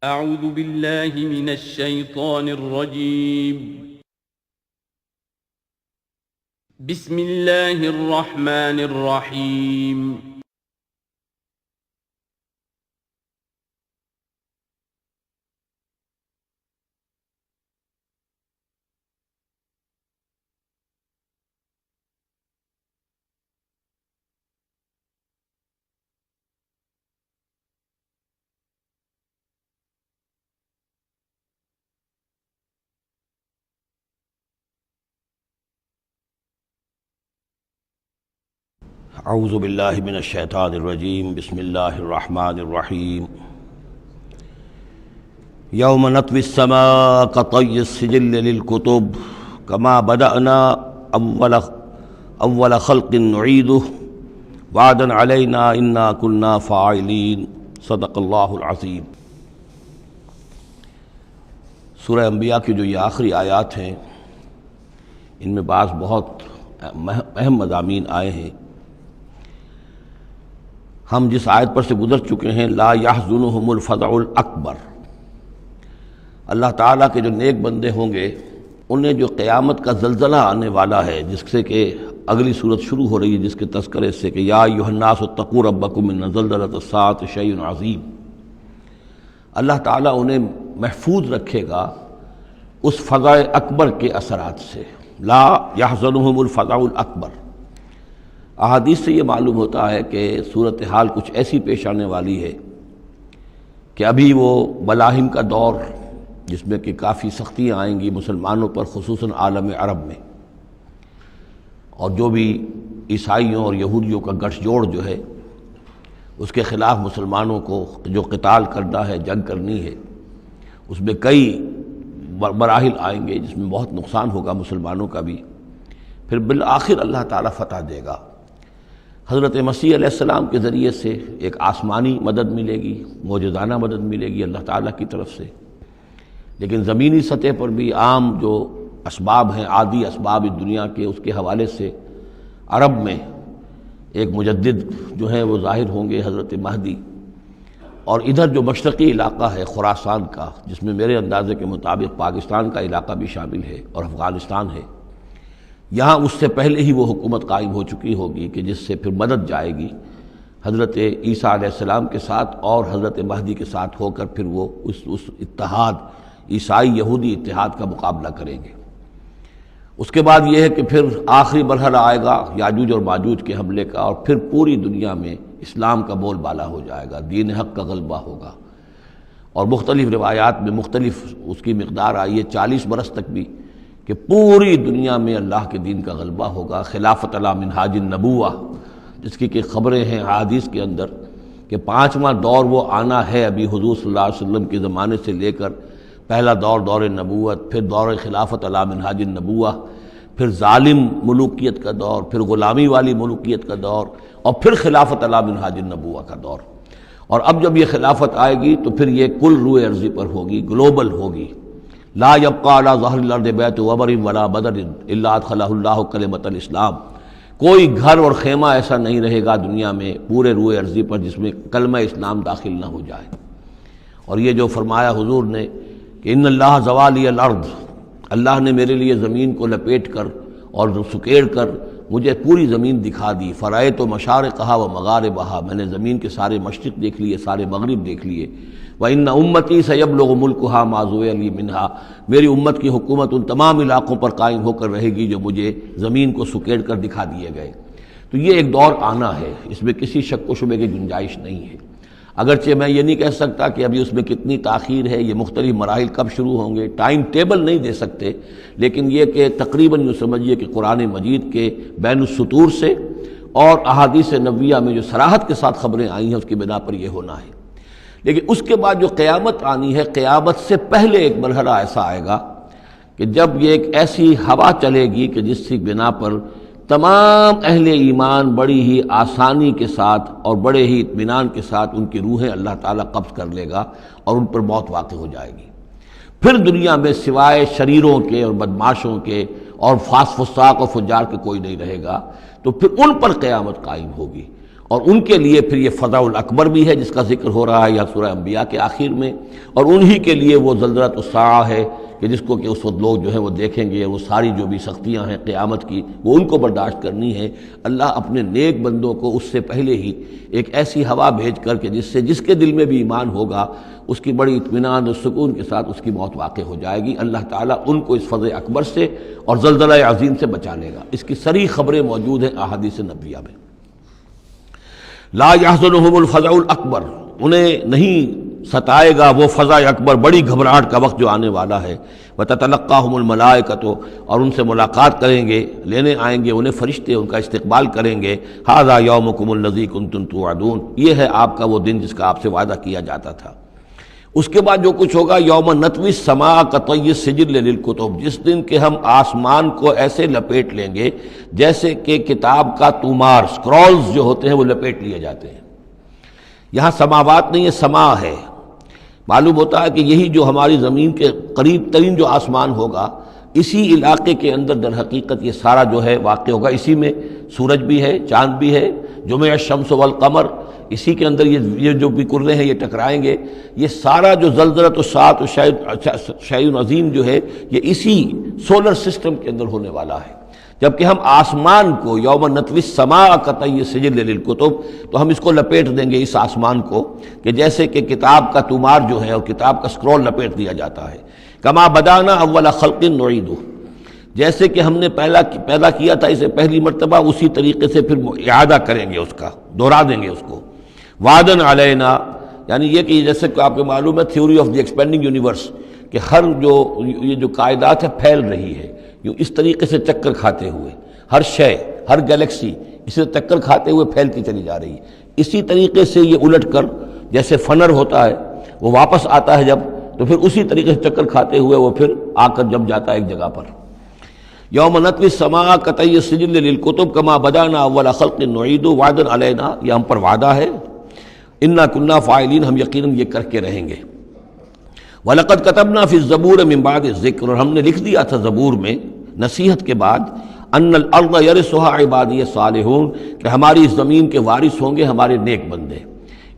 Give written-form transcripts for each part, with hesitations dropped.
اعوذ باللہ من الشیطان الرجیم بسم اللہ الرحمن الرحیم اعوذ باللہ من الشیطان الرجیم بسم اللہ الرحمن الرحیم یوم نطوی السماء کطی السجل للکتب کما بدأنا اول خلق نعیدہ وعدا علینا انا کنا فاعلین صدق اللہ العظیم۔ سورہ انبیاء کی جو یہ آخری آیات ہیں ان میں بعض بہت اہم مضامین آئے ہیں۔ ہم جس آیت پر سے گزر چکے ہیں لا یحزنہم الفزع الاکبر، اللہ تعالیٰ کے جو نیک بندے ہوں گے انہیں جو قیامت کا زلزلہ آنے والا ہے، جس سے کہ اگلی صورت شروع ہو رہی ہے جس کے تذکرے سے کہ یا ایھا الناس اتقوا ربکم ان زلزلۃ الساعۃ شیء عظیم، اللہ تعالیٰ انہیں محفوظ رکھے گا اس فزع اکبر کے اثرات سے۔ لا یحزنہم الفزع الاکبر، احادیث سے یہ معلوم ہوتا ہے کہ صورتحال کچھ ایسی پیش آنے والی ہے کہ ابھی وہ ملاحم کا دور جس میں کہ کافی سختیاں آئیں گی مسلمانوں پر، خصوصاً عالم عرب میں، اور جو بھی عیسائیوں اور یہودیوں کا گٹھ جوڑ جو ہے اس کے خلاف مسلمانوں کو جو قتال کرنا ہے، جنگ کرنی ہے، اس میں کئی مراحل آئیں گے جس میں بہت نقصان ہوگا مسلمانوں کا بھی، پھر بالآخر اللہ تعالیٰ فتح دے گا۔ حضرت مسیح علیہ السلام کے ذریعے سے ایک آسمانی مدد ملے گی، معجزانہ مدد ملے گی اللہ تعالیٰ کی طرف سے، لیکن زمینی سطح پر بھی عام جو اسباب ہیں، عادی اسباب اس دنیا کے، اس کے حوالے سے عرب میں ایک مجدد جو ہے وہ ظاہر ہوں گے، حضرت مہدی، اور ادھر جو مشرقی علاقہ ہے خراسان کا، جس میں میرے اندازے کے مطابق پاکستان کا علاقہ بھی شامل ہے اور افغانستان ہے، یہاں اس سے پہلے ہی وہ حکومت قائم ہو چکی ہوگی کہ جس سے پھر مدد جائے گی حضرت عیسیٰ علیہ السلام کے ساتھ اور حضرت مہدی کے ساتھ ہو کر پھر وہ اس اتحاد، عیسائی یہودی اتحاد کا مقابلہ کریں گے۔ اس کے بعد یہ ہے کہ پھر آخری مرحلہ آئے گا یاجوج اور ماجوج کے حملے کا، اور پھر پوری دنیا میں اسلام کا بول بالا ہو جائے گا، دین حق کا غلبہ ہوگا، اور مختلف روایات میں مختلف اس کی مقدار آئی ہے، 40 برس تک بھی، کہ پوری دنیا میں اللہ کے دین کا غلبہ ہوگا، خلافت علی منہاج النبوہ، جس کی کہ خبریں ہیں حدیث کے اندر کہ 5واں دور وہ آنا ہے ابھی حضور صلی اللہ علیہ وسلم کے زمانے سے لے کر، پہلا دور دور نبوت، پھر دور خلافت علی منہاج النبوہ، پھر ظالم ملوکیت کا دور، پھر غلامی والی ملوکیت کا دور، اور پھر خلافت علی منہاج النبوہ کا دور۔ اور اب جب یہ خلافت آئے گی تو پھر یہ کل روئے ارضی پر ہوگی، گلوبل ہوگی۔ لا یبقى علی ظہر الارض بیت وبر ولا بدر الا ادخلہ اللہ کلمۃ الاسلام، کوئی گھر اور خیمہ ایسا نہیں رہے گا دنیا میں پورے روئے ارضی پر جس میں کلمہ اسلام داخل نہ ہو جائے۔ اور یہ جو فرمایا حضور نے کہ ان اللہ زوالی الارض، اللہ نے میرے لیے زمین کو لپیٹ کر اور سکیڑ کر مجھے پوری زمین دکھا دی، فرأیت مشارقہا و مغاربہا، میں نے زمین کے سارے مشرق دیکھ لیے، سارے مغرب دیکھ لیے۔ وَإِنَّ أُمَّتِي سَيَبْلُغُ مُلْكُهَا مَا زُوِّيَ لِي مِنْهَا، میری امت کی حکومت ان تمام علاقوں پر قائم ہو کر رہے گی جو مجھے زمین کو سکیڑ کر دکھا دیے گئے۔ تو یہ ایک دور آنا ہے، اس میں کسی شک و شبے کی گنجائش نہیں ہے۔ اگرچہ میں یہ نہیں کہہ سکتا کہ ابھی اس میں کتنی تاخیر ہے، یہ مختلف مراحل کب شروع ہوں گے، ٹائم ٹیبل نہیں دے سکتے، لیکن یہ کہ تقریباً یوں سمجھیے کہ قرآن مجید کے بین السطور سے اور احادیث نبویہ میں جو صراحت کے ساتھ خبریں آئی ہیں اس کی بنا پر یہ ہونا ہے۔ لیکن اس کے بعد جو قیامت آنی ہے، قیامت سے پہلے ایک مرحلہ ایسا آئے گا کہ جب یہ ایک ایسی ہوا چلے گی کہ جس کی بنا پر تمام اہل ایمان بڑی ہی آسانی کے ساتھ اور بڑے ہی اطمینان کے ساتھ ان کی روحیں اللہ تعالیٰ قبض کر لے گا اور ان پر موت واقع ہو جائے گی۔ پھر دنیا میں سوائے شریروں کے اور بدماشوں کے اور فساق و فجار کے کوئی نہیں رہے گا، تو پھر ان پر قیامت قائم ہوگی، اور ان کے لیے پھر یہ فضع الاکبر بھی ہے جس کا ذکر ہو رہا ہے یا سورہ انبیاء کے آخر میں، اور انہی کے لیے وہ زلزلۃ الساعہ ہے کہ جس کو کہ اس وقت لوگ جو ہیں وہ دیکھیں گے، وہ ساری جو بھی سختیاں ہیں قیامت کی وہ ان کو برداشت کرنی ہے۔ اللہ اپنے نیک بندوں کو اس سے پہلے ہی ایک ایسی ہوا بھیج کر کے جس کے دل میں بھی ایمان ہوگا اس کی بڑی اطمینان اور سکون کے ساتھ اس کی موت واقع ہو جائے گی۔ اللہ تعالیٰ ان کو اس فضع اکبر سے اور زلزلہ عظیم سے بچا لے گا۔ اس کی صریح خبریں موجود ہیں احادیث نبویہ میں۔ لا يحزنهم الفزع الاکبر، انہیں نہیں ستائے گا وہ فزع اکبر، بڑی گھبراہٹ کا وقت جو آنے والا ہے۔ وتتلقاهم الملائکۃ، اور ان سے ملاقات کریں گے، لینے آئیں گے انہیں فرشتے، ان کا استقبال کریں گے۔ ھذا یومکم الذی کنتم توعدون، یہ ہے آپ کا وہ دن جس کا آپ سے وعدہ کیا جاتا تھا۔ اس کے بعد جو کچھ ہوگا، یوم نطوی السماء کطی السجل للکتب، جس دن کہ ہم آسمان کو ایسے لپیٹ لیں گے جیسے کہ کتاب کا تومار، سکرولز جو ہوتے ہیں وہ لپیٹ لیے جاتے ہیں۔ یہاں سماوات نہیں ہے، سما ہے۔ معلوم ہوتا ہے کہ یہی جو ہماری زمین کے قریب ترین جو آسمان ہوگا، اسی علاقے کے اندر در حقیقت یہ سارا جو ہے واقع ہوگا۔ اسی میں سورج بھی ہے، چاند بھی ہے، جمع الشمس والقمر، اسی کے اندر یہ جو بھی کرے ہیں یہ ٹکرائیں گے۔ یہ سارا جو زلزلۃ الساعۃ شیء عظیم جو ہے یہ اسی سولر سسٹم کے اندر ہونے والا ہے۔ جبکہ ہم آسمان کو یوم نطوی السماء کطی السجل للکتب، تو ہم اس کو لپیٹ دیں گے اس آسمان کو کہ جیسے کہ کتاب کا تومار جو ہے اور کتاب کا اسکرول لپیٹ دیا جاتا ہے۔ کما بدانا اول خلق نعیدہ، جیسے کہ ہم نے پیدا کیا تھا اسے پہلی مرتبہ، اسی طریقے سے پھر اعادہ کریں گے، اس کا دوہرا دیں گے اس کو۔ وعدن علینا، یعنی یہ کہ جیسے کہ آپ کو معلوم ہے theory of the expanding universe, کہ ہر یہ جو کائنات ہے پھیل رہی ہے یوں اس طریقے سے چکر کھاتے ہوئے، ہر شے، ہر گلیکسی اسے چکر کھاتے ہوئے پھیلتی چلی جا رہی ہے۔ اسی طریقے سے یہ الٹ کر جیسے فنر ہوتا ہے وہ واپس آتا ہے جب، تو پھر اسی طریقے سے چکر کھاتے ہوئے وہ پھر آ کر جب جاتا ہے ایک جگہ پر۔ یوم نطوی السماء کطی السجل للکتب کما بدانا اول خلق نعید وعدا علینا، یہ ہم پر وعدہ ہے۔ انا کنا فاعلین، ہم یقیناً یہ کر کے رہیں گے۔ وَلَقَدْ كَتَبْنَا فِي الزَّبُورِ مِن بَعْدِ الذِّكْرِ، اور ہم نے لکھ دیا تھا زبور میں نصیحت کے بعد، ان الارض یرثها عبادی الصالحون، کہ ہماری اس زمین کے وارث ہوں گے ہمارے نیک بندے۔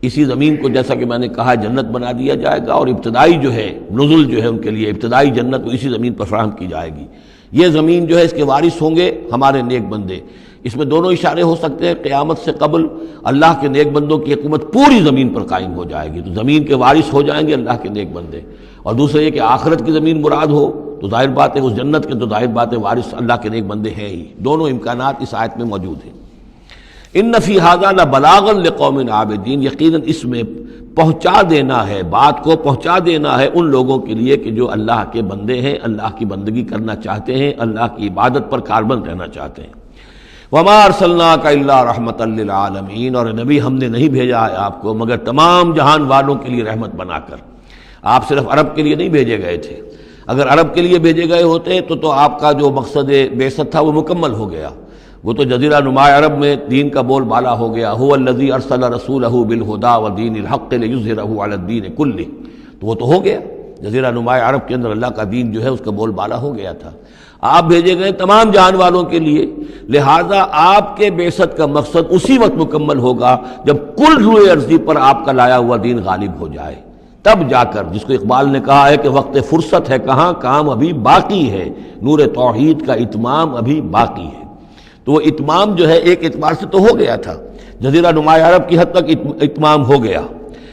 اسی زمین کو جیسا کہ میں نے کہا جنت بنا دیا جائے گا، اور ابتدائی جو ہے نزل جو ہے ان کے لیے ابتدائی جنت وہ اسی زمین پر فراہم کی جائے گی۔ یہ زمین جو ہے اس کے وارث ہوں گے ہمارے نیک بندے۔ اس میں دونوں اشارے ہو سکتے ہیں، قیامت سے قبل اللہ کے نیک بندوں کی حکومت پوری زمین پر قائم ہو جائے گی، تو زمین کے وارث ہو جائیں گے اللہ کے نیک بندے۔ اور دوسرے یہ کہ آخرت کی زمین مراد ہو تو ظاہر بات ہے اس جنت کے تو ظاہر بات ہے وارث اللہ کے نیک بندے ہیں ہی۔ دونوں امکانات اس آیت میں موجود ہیں۔ ان فی ھذا لبلاغا لقوم عابدین، یقیناً اس میں پہنچا دینا ہے، بات کو پہنچا دینا ہے ان لوگوں کے لیے کہ جو اللہ کے بندے ہیں، اللہ کی بندگی کرنا چاہتے ہیں، اللہ کی عبادت پر کاربند رہنا چاہتے ہیں۔ وما ارسلناک الا رحمتا للعالمین، اور نبی ہم نے نہیں بھیجا ہے آپ کو مگر تمام جہان والوں کے لیے رحمت بنا کر۔ آپ صرف عرب کے لیے نہیں بھیجے گئے تھے، اگر عرب کے لیے بھیجے گئے ہوتے تو آپ کا جو مقصد بعثت تھا وہ مکمل ہو گیا، وہ تو جزیرہ نما عرب میں دین کا بول بالا ہو گیا۔ هو الذی ارسل رسولہ بالہدی ودین الحق لیظہرہ علی الدین کلہ، تو وہ تو ہو گیا، جزیرہ نما عرب کے اندر اللہ کا دین جو ہے اس کا بول بالا ہو گیا تھا۔ آپ بھیجے گئے تمام جہان والوں کے لیے، لہذا آپ کے بعثت کا مقصد اسی وقت مکمل ہوگا جب کل روئے ارضی پر آپ کا لایا ہوا دین غالب ہو جائے، تب جا کر، جس کو اقبال نے کہا ہے کہ وقت فرصت ہے کہاں، کام ابھی باقی ہے، نور توحید کا اتمام ابھی باقی ہے۔ تو وہ اتمام جو ہے ایک اعتبار سے تو ہو گیا تھا، جزیرہ نما عرب کی حد تک اتمام ہو گیا،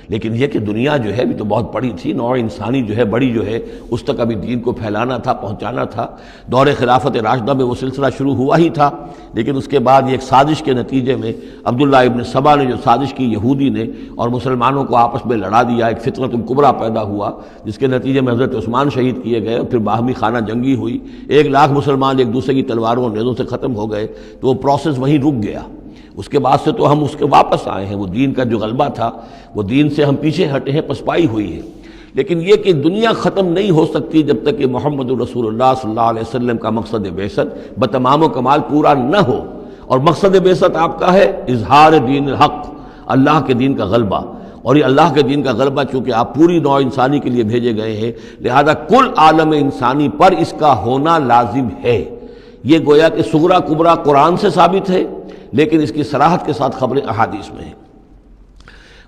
لیکن یہ کہ دنیا جو ہے بھی تو بہت بڑی تھی، نوع انسانی جو ہے بڑی جو ہے اس تک ابھی دین کو پھیلانا تھا، پہنچانا تھا۔ دور خلافت راشدہ میں وہ سلسلہ شروع ہوا ہی تھا، لیکن اس کے بعد یہ ایک سازش کے نتیجے میں عبداللہ ابن سبا نے جو سازش کی یہودی نے اور مسلمانوں کو آپس میں لڑا دیا، ایک فتنۃ الکبریٰ پیدا ہوا جس کے نتیجے میں حضرت عثمان شہید کیے گئے، اور پھر باہمی خانہ جنگی ہوئی، 1,00,000 مسلمان ایک دوسرے کی تلواروں اور نیزوں سے ختم ہو گئے، تو وہ پروسیس وہیں رک گیا۔ اس کے بعد سے تو ہم اس کے واپس آئے ہیں، وہ دین کا جو غلبہ تھا وہ دین سے ہم پیچھے ہٹے ہیں، پسپائی ہوئی ہے۔ لیکن یہ کہ دنیا ختم نہیں ہو سکتی جب تک کہ محمد رسول اللہ صلی اللہ علیہ وسلم کا مقصد بعثت بتمام و کمال پورا نہ ہو، اور مقصد بعثت آپ کا ہے اظہار دین الحق، اللہ کے دین کا غلبہ، اور یہ اللہ کے دین کا غلبہ چونکہ آپ پوری نوع انسانی کے لیے بھیجے گئے ہیں، لہذا کل عالم انسانی پر اس کا ہونا لازم ہے۔ یہ گویا کہ صغریٰ کبریٰ قرآن سے ثابت ہے، لیکن اس کی صراحت کے ساتھ خبریں احادیث میں ہیں۔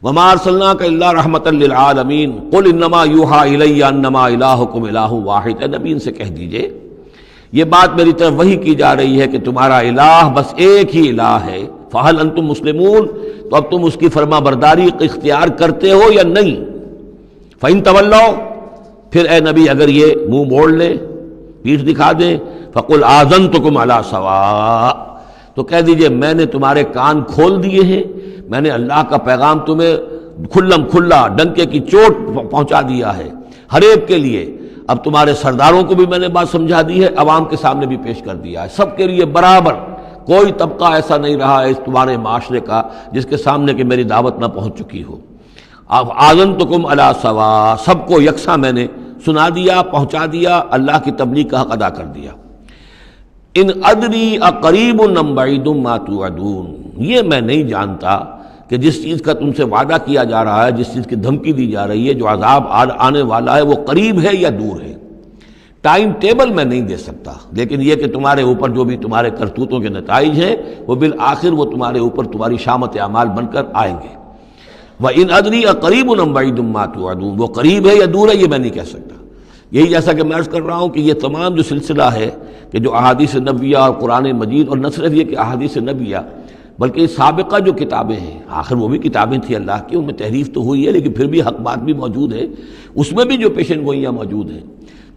وما ارسلناک الا رحمۃ للعالمین قل انما یوحی الی انما الہکم الہ واحد، اے نبی ان سے کہہ دیجئے یہ بات میری طرف وحی کی جا رہی ہے کہ تمہارا الہ بس ایک ہی الہ ہے، فہل انتم مسلمون، تو اب تم اس کی فرما برداری اختیار کرتے ہو یا نہیں؟ فإن تولوا، پھر اے نبی اگر یہ منہ موڑ لیں، پیٹھ دکھا دیں، فقل آذنتکم علی سواء، تو کہہ دیجئے میں نے تمہارے کان کھول دیے ہیں، میں نے اللہ کا پیغام تمہیں کھلم کھلا ڈنکے کی چوٹ پہنچا دیا ہے ہر ایک کے لیے۔ اب تمہارے سرداروں کو بھی میں نے بات سمجھا دی ہے، عوام کے سامنے بھی پیش کر دیا ہے، سب کے لیے برابر، کوئی طبقہ ایسا نہیں رہا ہے اس تمہارے معاشرے کا جس کے سامنے کہ میری دعوت نہ پہنچ چکی ہو۔ اب آذنتکم علی سواء، سب کو یکساں میں نے سنا دیا، پہنچا دیا، اللہ کی تبلیغ کا حق ادا کر دیا۔ ان ادری اقریب ام بعید ما توعدون، یہ میں نہیں جانتا کہ جس چیز کا تم سے وعدہ کیا جا رہا ہے، جس چیز کی دھمکی دی جا رہی ہے، جو عذاب آنے والا ہے، وہ قریب ہے یا دور ہے۔ ٹائم ٹیبل میں نہیں دے سکتا، لیکن یہ کہ تمہارے اوپر جو بھی تمہارے کرتوتوں کے نتائج ہیں وہ بالآخر وہ تمہارے اوپر تمہاری شامت اعمال بن کر آئیں گے۔ وَإِنْ أَدْرِي أَقَرِيبٌ أَمْ بَعِيدٌ مَا تُوعَدُونَ، وہ قریب ہے یا دور ہے یہ میں نہیں کہہ سکتا۔ یہی جیسا کہ میں عرض کر رہا ہوں کہ یہ تمام جو سلسلہ ہے کہ جو احادیث نبویہ اور قرآن مجید، اور نہ صرف یہ کہ احادیث نبویہ بلکہ سابقہ جو کتابیں ہیں، آخر وہ بھی کتابیں تھیں اللہ کی، ان میں تحریف تو ہوئی ہے لیکن پھر بھی حق بات بھی موجود ہے، اس میں بھی جو پیشن گوئیاں موجود ہیں۔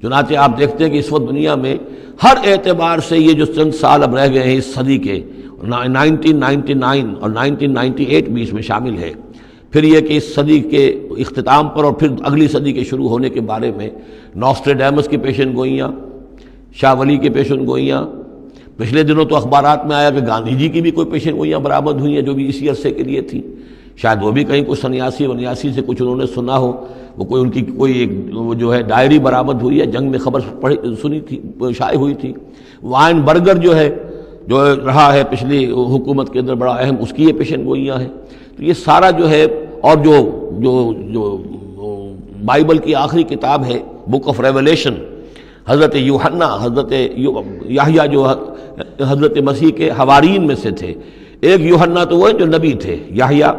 چنانچہ آپ دیکھتے ہیں کہ اس وقت دنیا میں ہر اعتبار سے یہ جو چند سال اب رہ گئے ہیں اس صدی کے، 1999 اور 1998 بھی اس میں شامل ہے، پھر یہ کہ اس صدی کے اختتام پر اور پھر اگلی صدی کے شروع ہونے کے بارے میں نوسٹریڈیمس کی پیشن گوئیاں، شاہ ولی کی پیشن گوئیاں، پچھلے دنوں تو اخبارات میں آیا کہ گاندھی جی کی بھی کوئی پیشن گوئیاں برآمد ہوئی ہیں جو بھی اسی عرصے کے لیے تھیں، شاید وہ بھی کہیں کوئی سنیاسی سے کچھ انہوں نے سنا ہو، وہ کوئی ان کی کوئی ایک وہ جو ہے ڈائری برآمد ہوئی ہے، جنگ میں خبر سنی تھی، شائع ہوئی تھی۔ وائن برگر جو ہے جو رہا ہے پچھلی حکومت کے اندر بڑا اہم، اس کی یہ پیشن گوئیاں ہیں۔ تو یہ سارا جو ہے، اور جو بائبل کی آخری کتاب ہے بک آف ریولیشن، حضرت یوحنا، حضرت یحییٰ جو حضرت مسیح کے حوارین میں سے تھے، ایک یوحنا تو وہ جو نبی تھے، یحییٰ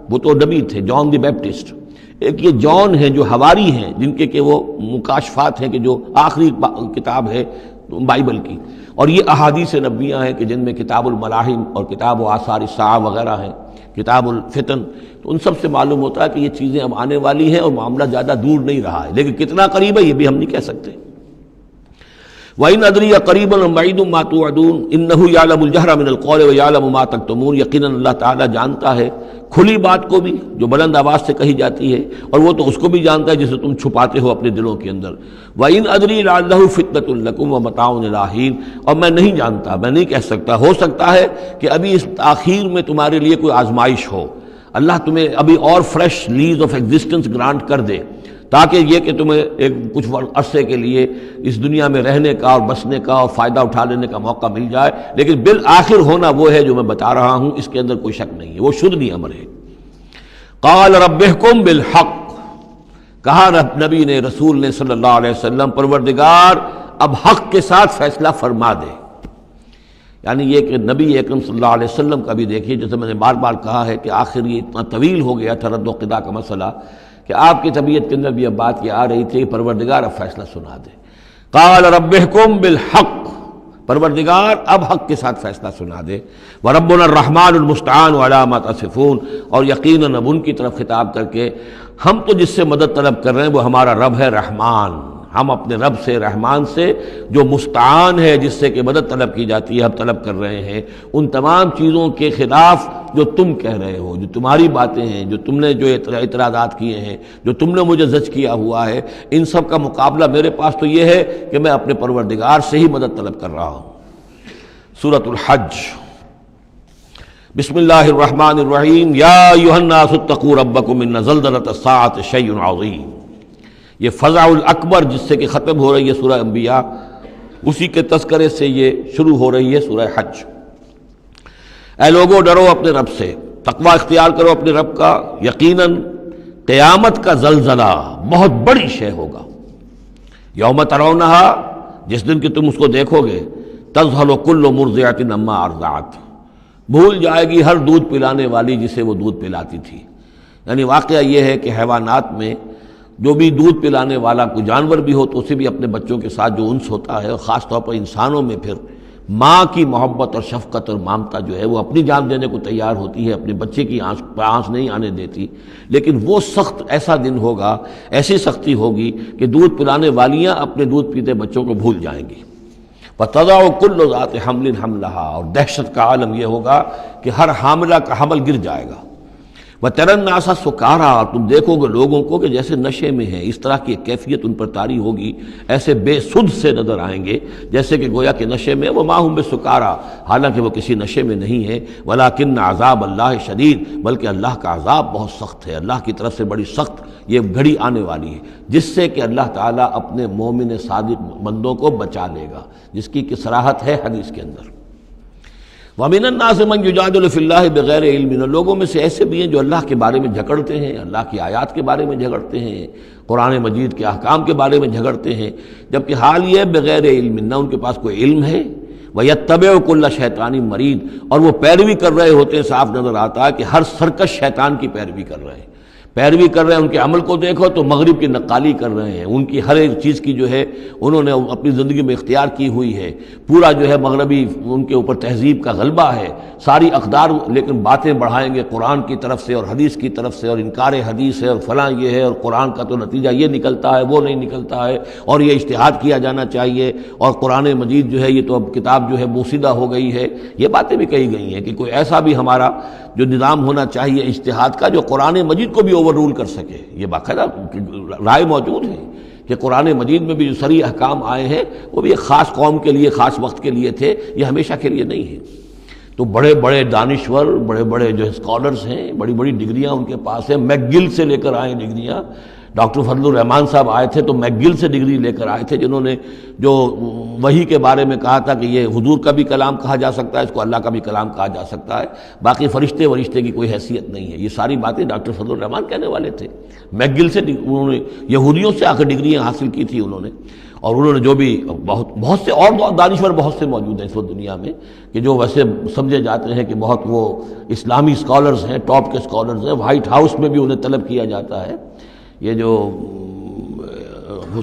وہ تو نبی تھے، جان دی بیپٹسٹ، ایک یہ جان ہیں جو حواری ہیں جن کے کہ وہ مکاشفات ہیں کہ جو آخری کتاب ہے بائبل کی، اور یہ احادیث نبویہ ہیں کہ جن میں کتاب الملاحم اور کتاب و آثار الساعہ وغیرہ ہیں، کتاب الفتن، تو ان سب سے معلوم ہوتا ہے کہ یہ چیزیں اب آنے والی ہیں اور معاملہ زیادہ دور نہیں رہا ہے، لیکن کتنا قریب ہے یہ بھی ہم نہیں کہہ سکتے۔ وَإِنْ أَدْرِي أَقَرِيبٌ أَمْ بَعِيدٌ مَا تُوعَدُونَ إِنَّهُ يَعْلَمُ الْجَهْرَ مِنَ الْقَوْلِ وَيَعْلَمُ مَا تَكْتُمُونَ، یقیناً اللہ تعالیٰ جانتا ہے کھلی بات کو بھی جو بلند آواز سے کہی جاتی ہے، اور وہ تو اس کو بھی جانتا ہے جسے تم چھپاتے ہو اپنے دلوں کے اندر۔ وَإِنْ أَدْرِي لَعَلَّهُ فِتْنَةٌ لَكُمْ وَمَتَاعٌ إِلَىٰ حِينٍ، اور میں نہیں جانتا، میں نہیں کہہ سکتا، ہو سکتا ہے کہ ابھی اس تاخیر میں تمہارے لیے کوئی آزمائش ہو، اللہ تمہیں ابھی اور fresh lease of existence grant کر دے، تاکہ یہ کہ تمہیں ایک کچھ عرصے کے لیے اس دنیا میں رہنے کا اور بسنے کا اور فائدہ اٹھا لینے کا موقع مل جائے، لیکن بالآخر ہونا وہ ہے جو میں بتا رہا ہوں، اس کے اندر کوئی شک نہیں ہے، وہ شدنی امر ہے۔ قال رب احکم بالحق، کہا نبی نے، رسول نے صلی اللہ علیہ وسلم، پروردگار اب حق کے ساتھ فیصلہ فرما دے۔ یعنی یہ کہ نبی اکرم صلی اللہ علیہ وسلم کا بھی دیکھیے، جیسے میں نے بار بار کہا ہے کہ آخر یہ اتنا طویل ہو گیا تھا رد و قضا کا مسئلہ کہ آپ کی طبیعت کے اندر بھی اب بات یہ آ رہی تھی کہ پروردگار اب فیصلہ سنا دے۔ قال رب احکم بالحق، پروردگار اب حق کے ساتھ فیصلہ سنا دے۔ وربنا الرحمن المستعان علی ما تصفون، اور یقیناً اب ان کی طرف خطاب کر کے، ہم تو جس سے مدد طلب کر رہے ہیں وہ ہمارا رب ہے رحمان، ہم اپنے رب سے رحمان سے جو مستعان ہے، جس سے کہ مدد طلب کی جاتی ہے، ہم طلب کر رہے ہیں ان تمام چیزوں کے خلاف جو تم کہہ رہے ہو، جو تمہاری باتیں ہیں، جو تم نے جو اعتراضات کیے ہیں، جو تم نے مجھے زج کیا ہوا ہے، ان سب کا مقابلہ میرے پاس تو یہ ہے کہ میں اپنے پروردگار سے ہی مدد طلب کر رہا ہوں۔ سورۃ الحج، بسم اللہ الرحمن الرحیم، یا ایھا الناس اتقوا ربکم ان زلزلۃ الساعۃ شیء عظیم۔ یہ فزع الاکبر جس سے کہ ختم ہو رہی ہے سورہ انبیاء، اسی کے تذکرے سے یہ شروع ہو رہی ہے سورہ حج۔ اے لوگو ڈرو اپنے رب سے، تقوی اختیار کرو اپنے رب کا، یقیناً قیامت کا زلزلہ بہت بڑی شے ہوگا۔ یوم ترونہا، جس دن کہ تم اس کو دیکھو گے، تذہل کل مرضعۃ عما ارضعت، بھول جائے گی ہر دودھ پلانے والی جسے وہ دودھ پلاتی تھی۔ یعنی واقعہ یہ ہے کہ حیوانات میں جو بھی دودھ پلانے والا کوئی جانور بھی ہو تو اسے بھی اپنے بچوں کے ساتھ جو انس ہوتا ہے، اور خاص طور پر انسانوں میں پھر ماں کی محبت اور شفقت اور مامتا جو ہے وہ اپنی جان دینے کو تیار ہوتی ہے، اپنے بچے کی آنس نہیں آنے دیتی۔ لیکن وہ سخت ایسا دن ہوگا، ایسی سختی ہوگی کہ دودھ پلانے والیاں اپنے دودھ پیتے بچوں کو بھول جائیں گی۔ وَتَضَعُ كُلُّ ذَاتِ حَمْلٍ حَمْلَهَا، اور دہشت کا عالم یہ ہوگا کہ ہر حاملہ کا حمل گر جائے گا۔ وَتَرَى النَّاسَ سُكَارَىٰ، اور تم دیکھو گے لوگوں کو کہ جیسے نشے میں ہیں، اس طرح کی ایک کیفیت ان پر طاری ہوگی، ایسے بے سدھ سے نظر آئیں گے جیسے کہ گویا کہ نشے میں، وَمَا هُم بِسُكَارَىٰ، حالانکہ وہ کسی نشے میں نہیں ہے، وَلَٰكِنَّ عَذَابَ اللَّهِ شَدِيدٌ، بلکہ اللہ کا عذاب بہت سخت ہے، اللہ کی طرف سے بڑی سخت یہ گھڑی آنے والی ہے جس سے کہ اللہ تعالیٰ اپنے مومن صادق بندوں کو بچا لے گا، جس کی کہ صراحت ہے حدیث کے اندر۔ وَمِنَ النَّاسِ مَن يُجَادِلُ فِي اللَّهِ بِغَيْرِ عِلْمٍ، لوگوں میں سے ایسے بھی ہیں جو اللہ کے بارے میں جھگڑتے ہیں، اللہ کی آیات کے بارے میں جھگڑتے ہیں، قرآن مجید کے احکام کے بارے میں جھگڑتے ہیں، جبکہ حال یہ ہے بغیر علم، نہ ان کے پاس کوئی علم ہے، وَيَتَّبِعُ كُلَّ شَيْطَانٍ مَرِيدٍ، اور وہ پیروی کر رہے ہوتے ہیں، صاف نظر آتا ہے کہ ہر سرکش شیطان کی پیروی کر رہے ہیں، ان کے عمل کو دیکھو تو مغرب کی نقالی کر رہے ہیں، ان کی ہر ایک چیز کی جو ہے انہوں نے اپنی زندگی میں اختیار کی ہوئی ہے، پورا جو ہے مغربی ان کے اوپر تہذیب کا غلبہ ہے، ساری اقدار، لیکن باتیں بڑھائیں گے قرآن کی طرف سے اور حدیث کی طرف سے، اور انکار حدیث ہے اور فلاں یہ ہے، اور قرآن کا تو نتیجہ یہ نکلتا ہے، وہ نہیں نکلتا ہے، اور یہ اجتہاد کیا جانا چاہیے، اور قرآن مجید جو ہے یہ تو اب کتاب جو ہے بوسیدہ ہو گئی ہے، یہ باتیں بھی کہی گئی ہیں کہ کوئی ایسا بھی ہمارا جو نظام ہونا چاہیے اجتہاد کا جو قرآن مجید کو بھی اوور رول کر سکے، یہ باقاعدہ رائے موجود ہے کہ قرآن مجید میں بھی جو صریح احکام آئے ہیں وہ بھی ایک خاص قوم کے لیے، خاص وقت کے لیے تھے، یہ ہمیشہ کے لیے نہیں ہے۔ تو بڑے بڑے دانشور، بڑے بڑے جو اسکالرز ہیں، بڑی بڑی ڈگریاں ان کے پاس ہیں، میکگل سے لے کر آئے ڈگریاں، ڈاکٹر فضل الرحمان صاحب آئے تھے تو میکگل سے ڈگری لے کر آئے تھے، جنہوں نے جو وحی کے بارے میں کہا تھا کہ یہ حضور کا بھی کلام کہا جا سکتا ہے، اس کو اللہ کا بھی کلام کہا جا سکتا ہے، باقی فرشتے کی کوئی حیثیت نہیں ہے، یہ ساری باتیں ڈاکٹر فضل الرحمان کہنے والے تھے۔ میکگل سے انہوں نے یہودیوں سے آ کر ڈگریاں حاصل کی تھی انہوں نے، اور انہوں نے جو بھی بہت سے اور دانشور بہت سے موجود ہیں اس وقت دنیا میں کہ جو ویسے سمجھے جاتے ہیں کہ بہت وہ اسلامی اسکالرز ہیں، ٹاپ کے اسکالرز ہیں، وائٹ ہاؤس میں بھی انہیں طلب کیا جاتا ہے۔ یہ جو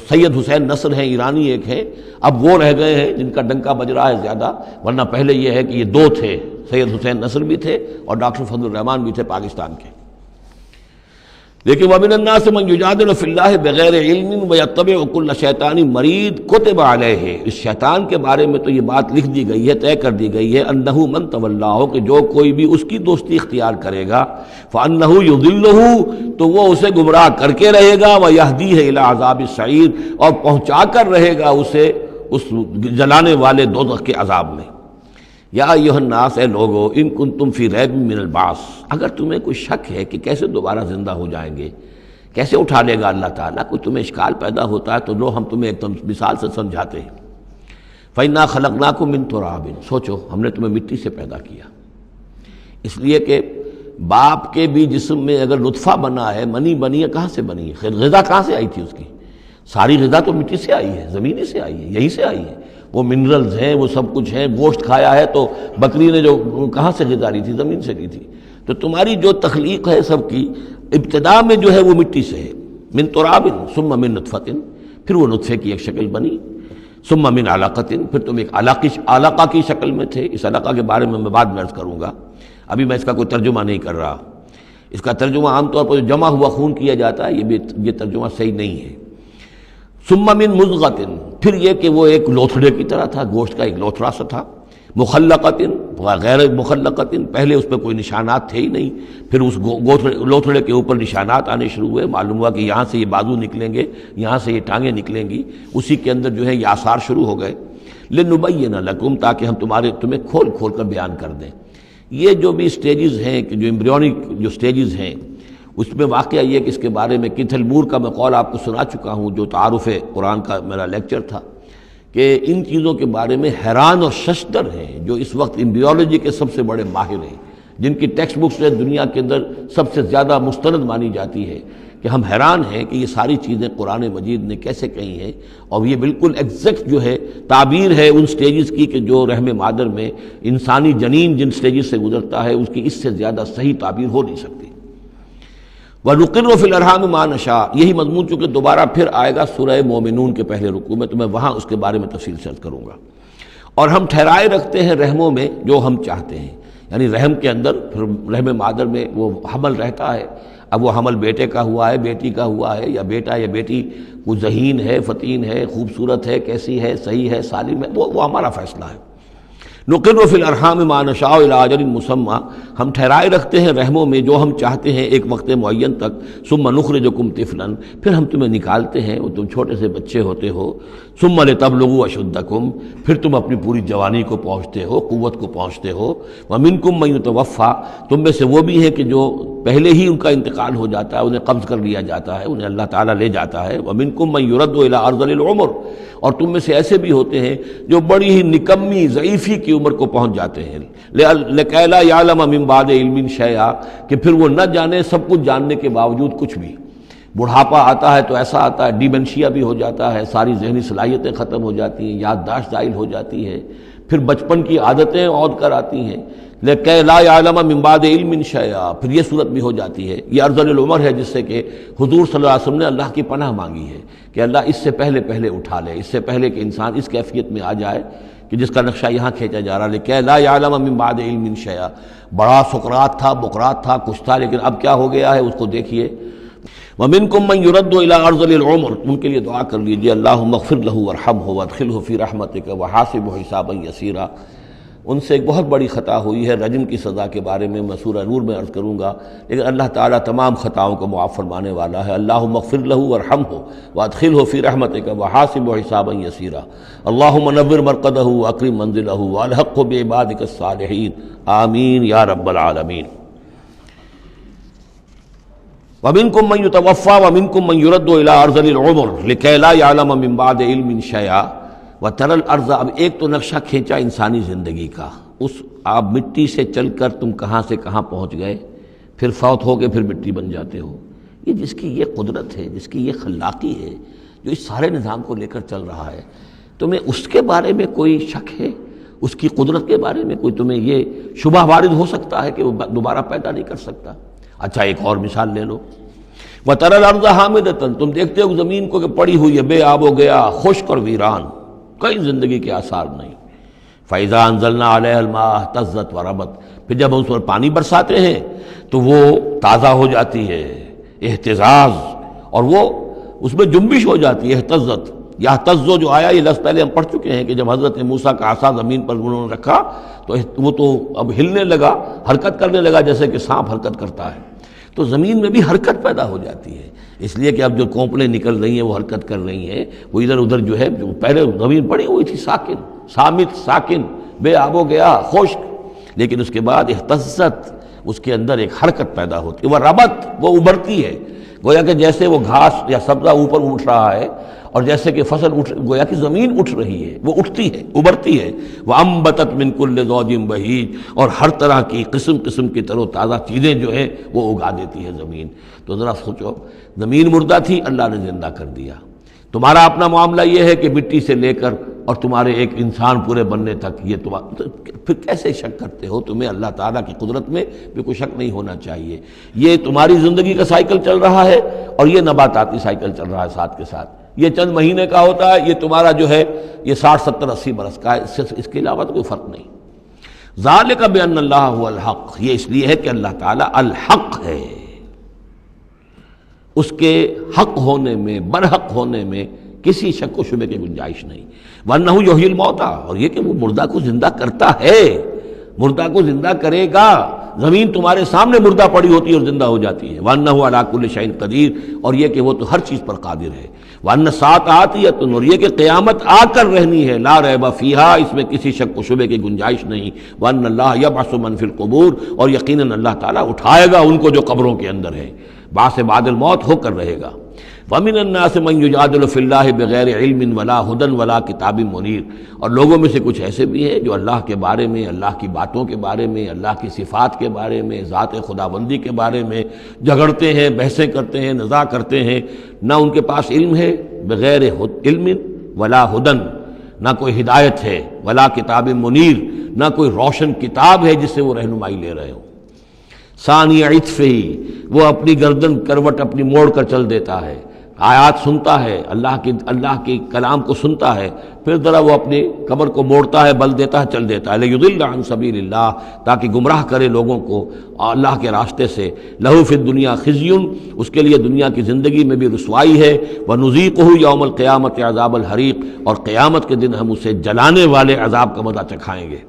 سید حسین نصر ہیں، ایرانی ایک ہیں، اب وہ رہ گئے ہیں جن کا ڈنکا بج رہا ہے زیادہ، ورنہ پہلے یہ ہے کہ یہ دو تھے، سید حسین نصر بھی تھے اور ڈاکٹر فضل الرحمان بھی تھے پاکستان کے۔ لیکن وَمِنَ النَّاسِ مَن يُجَادِلُ فِي اللَّهِ بِغَيْرِ عِلْمٍ وَيَتَّبِعُ كُلَّ شَيْطَانٍ مَرِيدٍ كُتِبَ عَلَيْهِ، اس شیطان کے بارے میں تو یہ بات لکھ دی گئی ہے، طے کر دی گئی ہے، أَنَّهُ مَن تَوَلَّاهُ، کہ جو کوئی بھی اس کی دوستی اختیار کرے گا، فَأَنَّهُ يُضِلُّهُ، تو وہ اسے گمراہ کر کے رہے گا، وَيَهْدِيهِ إِلَىٰ عَذَابِ السَّعِيرِ، اور پہنچا کر رہے گا اسے اس جلانے والے دوزخ کے عذاب میں۔ یا ایھا الناس، اے لوگو، ان کنتم فی ریب من البعث، اگر تمہیں کوئی شک ہے کہ کیسے دوبارہ زندہ ہو جائیں گے، کیسے اٹھا لے گا اللہ تعالیٰ، کوئی تمہیں اشکال پیدا ہوتا ہے تو لو ہم تمہیں ایک مثال سے سمجھاتے ہیں۔ فَإِنَّا خَلَقْنَاكُم مِّن تُرَابٍ، سوچو ہم نے تمہیں مٹی سے پیدا کیا، اس لیے کہ باپ کے بھی جسم میں اگر نطفہ بنا ہے، منی بنی ہے، کہاں سے بنی ہے؟ غذا کہاں سے آئی تھی اس کی؟ ساری غذا تو مٹی سے آئی ہے، زمین سے آئی ہے، یہیں سے آئی ہے، وہ منرلز ہیں، وہ سب کچھ ہیں، گوشت کھایا ہے تو بکری نے جو کہاں سے غذا لی تھی؟ زمین سے لی تھی۔ تو تمہاری جو تخلیق ہے سب کی ابتدا میں جو ہے وہ مٹی سے ہے، من تراب ثم من نطفۃ، پھر وہ نطفے کی ایک شکل بنی، ثم من علقۃ، پھر تم ایک علقہ کی شکل میں تھے۔ اس علقہ کے بارے میں بعد میں عرض کروں گا، ابھی میں اس کا کوئی ترجمہ نہیں کر رہا، اس کا ترجمہ عام طور پر جو جمع ہوا خون کیا جاتا ہے یہ ترجمہ صحیح نہیں ہے۔ ثم من مضغۃ، پھر یہ کہ وہ ایک لوتھڑے کی طرح تھا، گوشت کا ایک لوتھڑا سا تھا، مخلقۃ غیر مخلقۃ، پہلے اس پہ کوئی نشانات تھے ہی نہیں، پھر اس لوتھڑے کے اوپر نشانات آنے شروع ہوئے، معلوم ہوا کہ یہاں سے یہ بازو نکلیں گے، یہاں سے یہ ٹانگیں نکلیں گی، اسی کے اندر جو ہے یہ آثار شروع ہو گئے۔ لنبین لکم، تاکہ ہم تمہیں کھول کھول کر بیان کر دیں۔ یہ جو بھی سٹیجز ہیں کہ جو ایمبریونک جو سٹیجز ہیں، اس میں واقعہ یہ کہ اس کے بارے میں کیتھل مور کا میں قول آپ کو سنا چکا ہوں، جو تعارف قرآن کا میرا لیکچر تھا، کہ ان چیزوں کے بارے میں حیران اور ششدر ہیں جو اس وقت ایمبریولوجی کے سب سے بڑے ماہر ہیں، جن کی ٹیکسٹ بکس دنیا کے اندر سب سے زیادہ مستند مانی جاتی ہے کہ ہم حیران ہیں کہ یہ ساری چیزیں قرآن مجید نے کیسے کہی ہیں، اور یہ بالکل ایگزیکٹ جو ہے تعبیر ہے ان سٹیجز کی کہ جو رحم مادر میں انسانی جنین جن سٹیجز سے گزرتا ہے اس کی اس سے زیادہ صحیح تعبیر ہو نہیں سکتی۔ وَنُقِرُّ فِي الْأَرْحَامِ مَا نَشَاءُ، یہی مضمون چونکہ دوبارہ پھر آئے گا سورہ مومنون کے پہلے رکوع میں، تو میں وہاں اس کے بارے میں تفصیل سے عرض کروں گا۔ اور ہم ٹھہرائے رکھتے ہیں رحموں میں جو ہم چاہتے ہیں، یعنی رحم کے اندر پھر رحم مادر میں وہ حمل رہتا ہے، اب وہ حمل بیٹے کا ہوا ہے، بیٹی کا ہوا ہے، یا بیٹا یا بیٹی وہ ذہین ہے، فتین ہے، خوبصورت ہے، کیسی ہے، صحیح ہے، سالم ہے، وہ ہمارا فیصلہ ہے۔ نقر فی الارحام ما نشاء الی اجل مسمى، ہم ٹھہرائے رکھتے ہیں رحموں میں جو ہم چاہتے ہیں ایک وقت معین تک، ثم نخرجکم طفلا، پھر ہم تمہیں نکالتے ہیں اور تم چھوٹے سے بچے ہوتے ہو، ثم لتبلغوا اشدکم، پھر تم اپنی پوری جوانی کو پہنچتے ہو، قوت کو پہنچتے ہو، ومنکم من یتوفی، تم میں سے وہ بھی ہیں کہ جو پہلے ہی ان کا انتقال ہو جاتا ہے، انہیں قبض کر لیا جاتا ہے، انہیں اللہ تعالیٰ لے جاتا ہے، ومنکم من یرد الی ارذل العمر، اور تم میں سے ایسے بھی ہوتے ہیں جو بڑی ہی نکمی ضعیفی کی عمر کو پہنچ جاتے ہیں، لکئی لا یعلم من بعد علم شیئا، کہ پھر وہ نہ جانے سب کچھ جاننے کے باوجود کچھ بھی۔ بڑھاپا آتا ہے تو ایسا آتا ہے، ڈیمنشیا بھی ہو جاتا ہے، ساری ذہنی صلاحیتیں ختم ہو جاتی ہیں، یادداشت زائل ہو جاتی ہے، پھر بچپن کی عادتیں عود کر آتی ہیں، لکئی لا یعلم من بعد علم شیئا، پھر یہ صورت بھی ہو جاتی ہے۔ یہ ارذل العمر ہے جس سے کہ حضور صلی اللہ علیہ وسلم نے اللہ کی پناہ مانگی ہے کہ اللہ اس سے پہلے اٹھا لے، اس سے پہلے کہ انسان اس کیفیت میں آ جائے کہ جس کا نقشہ یہاں کھینچا جا رہا ہے، لکئی لا یعلم من بعد علم شیئا۔ بڑا سقراط تھا، بقراط تھا، کچھ تھا، لیکن اب کیا ہو گیا ہے اس کو دیکھیے۔ وَمِنْكُمْ مَنْ يُرَدُّ إِلَىٰ أَرْذَلِ الْعُمُرِ، ان کے لیے دعا کر لیجیے، اللہم اغفر لہ وارحمہ وادخلہ فی رحمتک وحاسبہ حسابا یسیرا۔ ان سے ایک بہت بڑی خطا ہوئی ہے، رجم کی سزا کے بارے میں میں سورہ نور میں عرض کروں گا، لیکن اللہ تعالیٰ تمام خطاؤں کو معاف فرمانے والا ہے۔ اللہم اغفر لہ وارحمہ وادخلہ فی رحمتک وحاسبہ حسابا یسیرا، اللہم نور مرقدہ واکرم منزلہ والحقہ بعبادک الصالحین، آمین یا رب العالمین۔ وَمِنْكُمْ مَنْ يُتَوَفَّى وَمِنْكُمْ مَنْ يُرَدُّ إِلَىٰ أَرْذَلِ الْعُمُرِ لِكَيْ لَا يَعْلَمَ مِنْ بَعْدِ عِلْمٍ شَيْئًا وَتَرَى الْأَرْضَ، اب ایک تو نقشہ کھینچا انسانی زندگی کا، اس آپ مٹی سے چل کر تم کہاں سے کہاں پہنچ گئے، پھر فوت ہو کے پھر مٹی بن جاتے ہو۔ یہ جس کی یہ قدرت ہے، جس کی یہ خلاقی ہے، جو اس سارے نظام کو لے کر چل رہا ہے، تمہیں اس کے بارے میں کوئی شک ہے؟ اس کی قدرت کے بارے میں کوئی تمہیں یہ شبہ وارد ہو سکتا ہے کہ وہ دوبارہ پیدا نہیں کر سکتا؟ اچھا ایک اور مثال لے لو، وَتَرَى الْأَرْضَ حَامِدَةً، تم دیکھتے ہو زمین کو کہ پڑی ہوئی ہے، بے آب و گیا، خشک اور ویران، کئی زندگی کے آثار نہیں۔ فَإِذَا أَنزَلْنَا عَلَيْهَا الْمَاءَ اهْتَزَّتْ وَرَبَتْ، پھر جب ہم اس پر پانی برساتے ہیں تو وہ تازہ ہو جاتی ہے، اہتزاز، اور وہ اس میں جنبش ہو جاتی ہے، اہتزت۔ یہتزو جو آیا یہ لفظ پہلے ہم پڑھ چکے ہیں کہ جب حضرت موسیٰ کا عصا زمین پر انہوں نے رکھا تو وہ تو اب ہلنے لگا، حرکت کرنے لگا جیسے کہ سانپ حرکت کرتا ہے، تو زمین میں بھی حرکت پیدا ہو جاتی ہے، اس لیے کہ اب جو کونپلیں نکل رہی ہیں وہ حرکت کر رہی ہیں، وہ ادھر ادھر جو ہے، جو پہلے زمین پڑی ہوئی تھی ساکن، صامت، ساکن، بے آب و گیا، خشک، لیکن اس کے بعد اہتزت، اس کے اندر ایک حرکت پیدا ہوتی ہے، وہ ربت، وہ ابھرتی ہے، گویا کہ جیسے وہ گھاس یا سبزہ اوپر اٹھ رہا ہے، اور جیسے کہ فصل گویا کہ زمین اٹھ رہی ہے، وہ اٹھتی ہے، ابھرتی ہے۔ وَأَنبَتَتْ مِنْ كُلِّ زَوْجٍ بَهِيجٍ، اور ہر طرح کی قسم قسم کی تر و تازہ چیزیں جو ہیں وہ اگا دیتی ہے زمین۔ تو ذرا سوچو، زمین مردہ تھی، اللہ نے زندہ کر دیا۔ تمہارا اپنا معاملہ یہ ہے کہ مٹی سے لے کر اور تمہارے ایک انسان پورے بننے تک، یہ پھر کیسے شک کرتے ہو؟ تمہیں اللہ تعالیٰ کی قدرت میں بھی کوئی شک نہیں ہونا چاہیے۔ یہ تمہاری زندگی کا سائیکل چل رہا ہے اور یہ نباتاتی سائیکل چل رہا ہے ساتھ کے ساتھ، یہ چند مہینے کا ہوتا ہے، یہ تمہارا جو ہے یہ 60 70 80 برس کا ہے، اس کے علاوہ تو کوئی فرق نہیں۔ ذالک بان اللہ هو الحق، یہ اس لیے ہے کہ اللہ تعالیٰ الحق ہے، اس کے حق ہونے میں، برحق ہونے میں کسی شک و شبے کی گنجائش نہیں۔ وَأَنَّهُ يُحْيِي الْمَوْتَى، اور یہ کہ وہ مردہ کو زندہ کرتا ہے، مردہ کو زندہ کرے گا۔ زمین تمہارے سامنے مردہ پڑی ہوتی ہے اور زندہ ہو جاتی ہے۔ وَأَنَّهُ عَلَىٰ كُلِّ شَيْءٍ قَدِيرٌ، اور یہ کہ وہ تو ہر چیز پر قادر ہے۔ وَأَنَّ السَّاعَةَ آتِيَةٌ، اور یہ کہ قیامت آ کر رہنی ہے، لا ریب فیہا، اس میں کسی شک و شبے کی گنجائش نہیں۔ وَأَنَّ اللَّهَ يَبْعَثُ مَن فِي الْقُبُورِ، اور یقیناً اللہ تعالیٰ اٹھائے گا ان کو جو قبروں کے اندر ہے، بعث بعد الموت ہو کر رہے گا۔ وَمِنَ النَّاسِ مَن يُجَادِلُ فِي اللَّهِ بِغَيْرِ عِلْمٍ وَلَا هُدًى وَلَا كِتَابٍ مُنِيرٍ، اور لوگوں میں سے کچھ ایسے بھی ہیں جو اللہ کے بارے میں، اللہ کی باتوں کے بارے میں، اللہ کی صفات کے بارے میں، ذات خداوندی کے بارے میں جھگڑتے ہیں، بحثیں کرتے ہیں، نزاع کرتے ہیں، نہ ان کے پاس علم ہے، بغیر علم ولا ہدن، نہ کوئی ہدایت ہے، ولا کتاب منیر، نہ کوئی روشن کتاب ہے جس سے وہ رہنمائی لے رہے ہوں۔ ثانی عطفہ، وہ اپنی گردن کروٹ اپنی موڑ کر چل دیتا ہے، آیات سنتا ہے، اللہ کے کلام کو سنتا ہے، پھر ذرا وہ اپنی کمر کو موڑتا ہے، بل دیتا ہے، چل دیتا ہے، لیضل عن سبیل اللہ، تاکہ گمراہ کرے لوگوں کو اللہ کے راستے سے۔ لہ فی الدنیا خزی، اس کے لیے دنیا کی زندگی میں بھی رسوائی ہے، ونذیقہ یوم القیامت عذاب الحریق، اور قیامت کے دن ہم اسے جلانے والے عذاب کا مزہ چکھائیں گے۔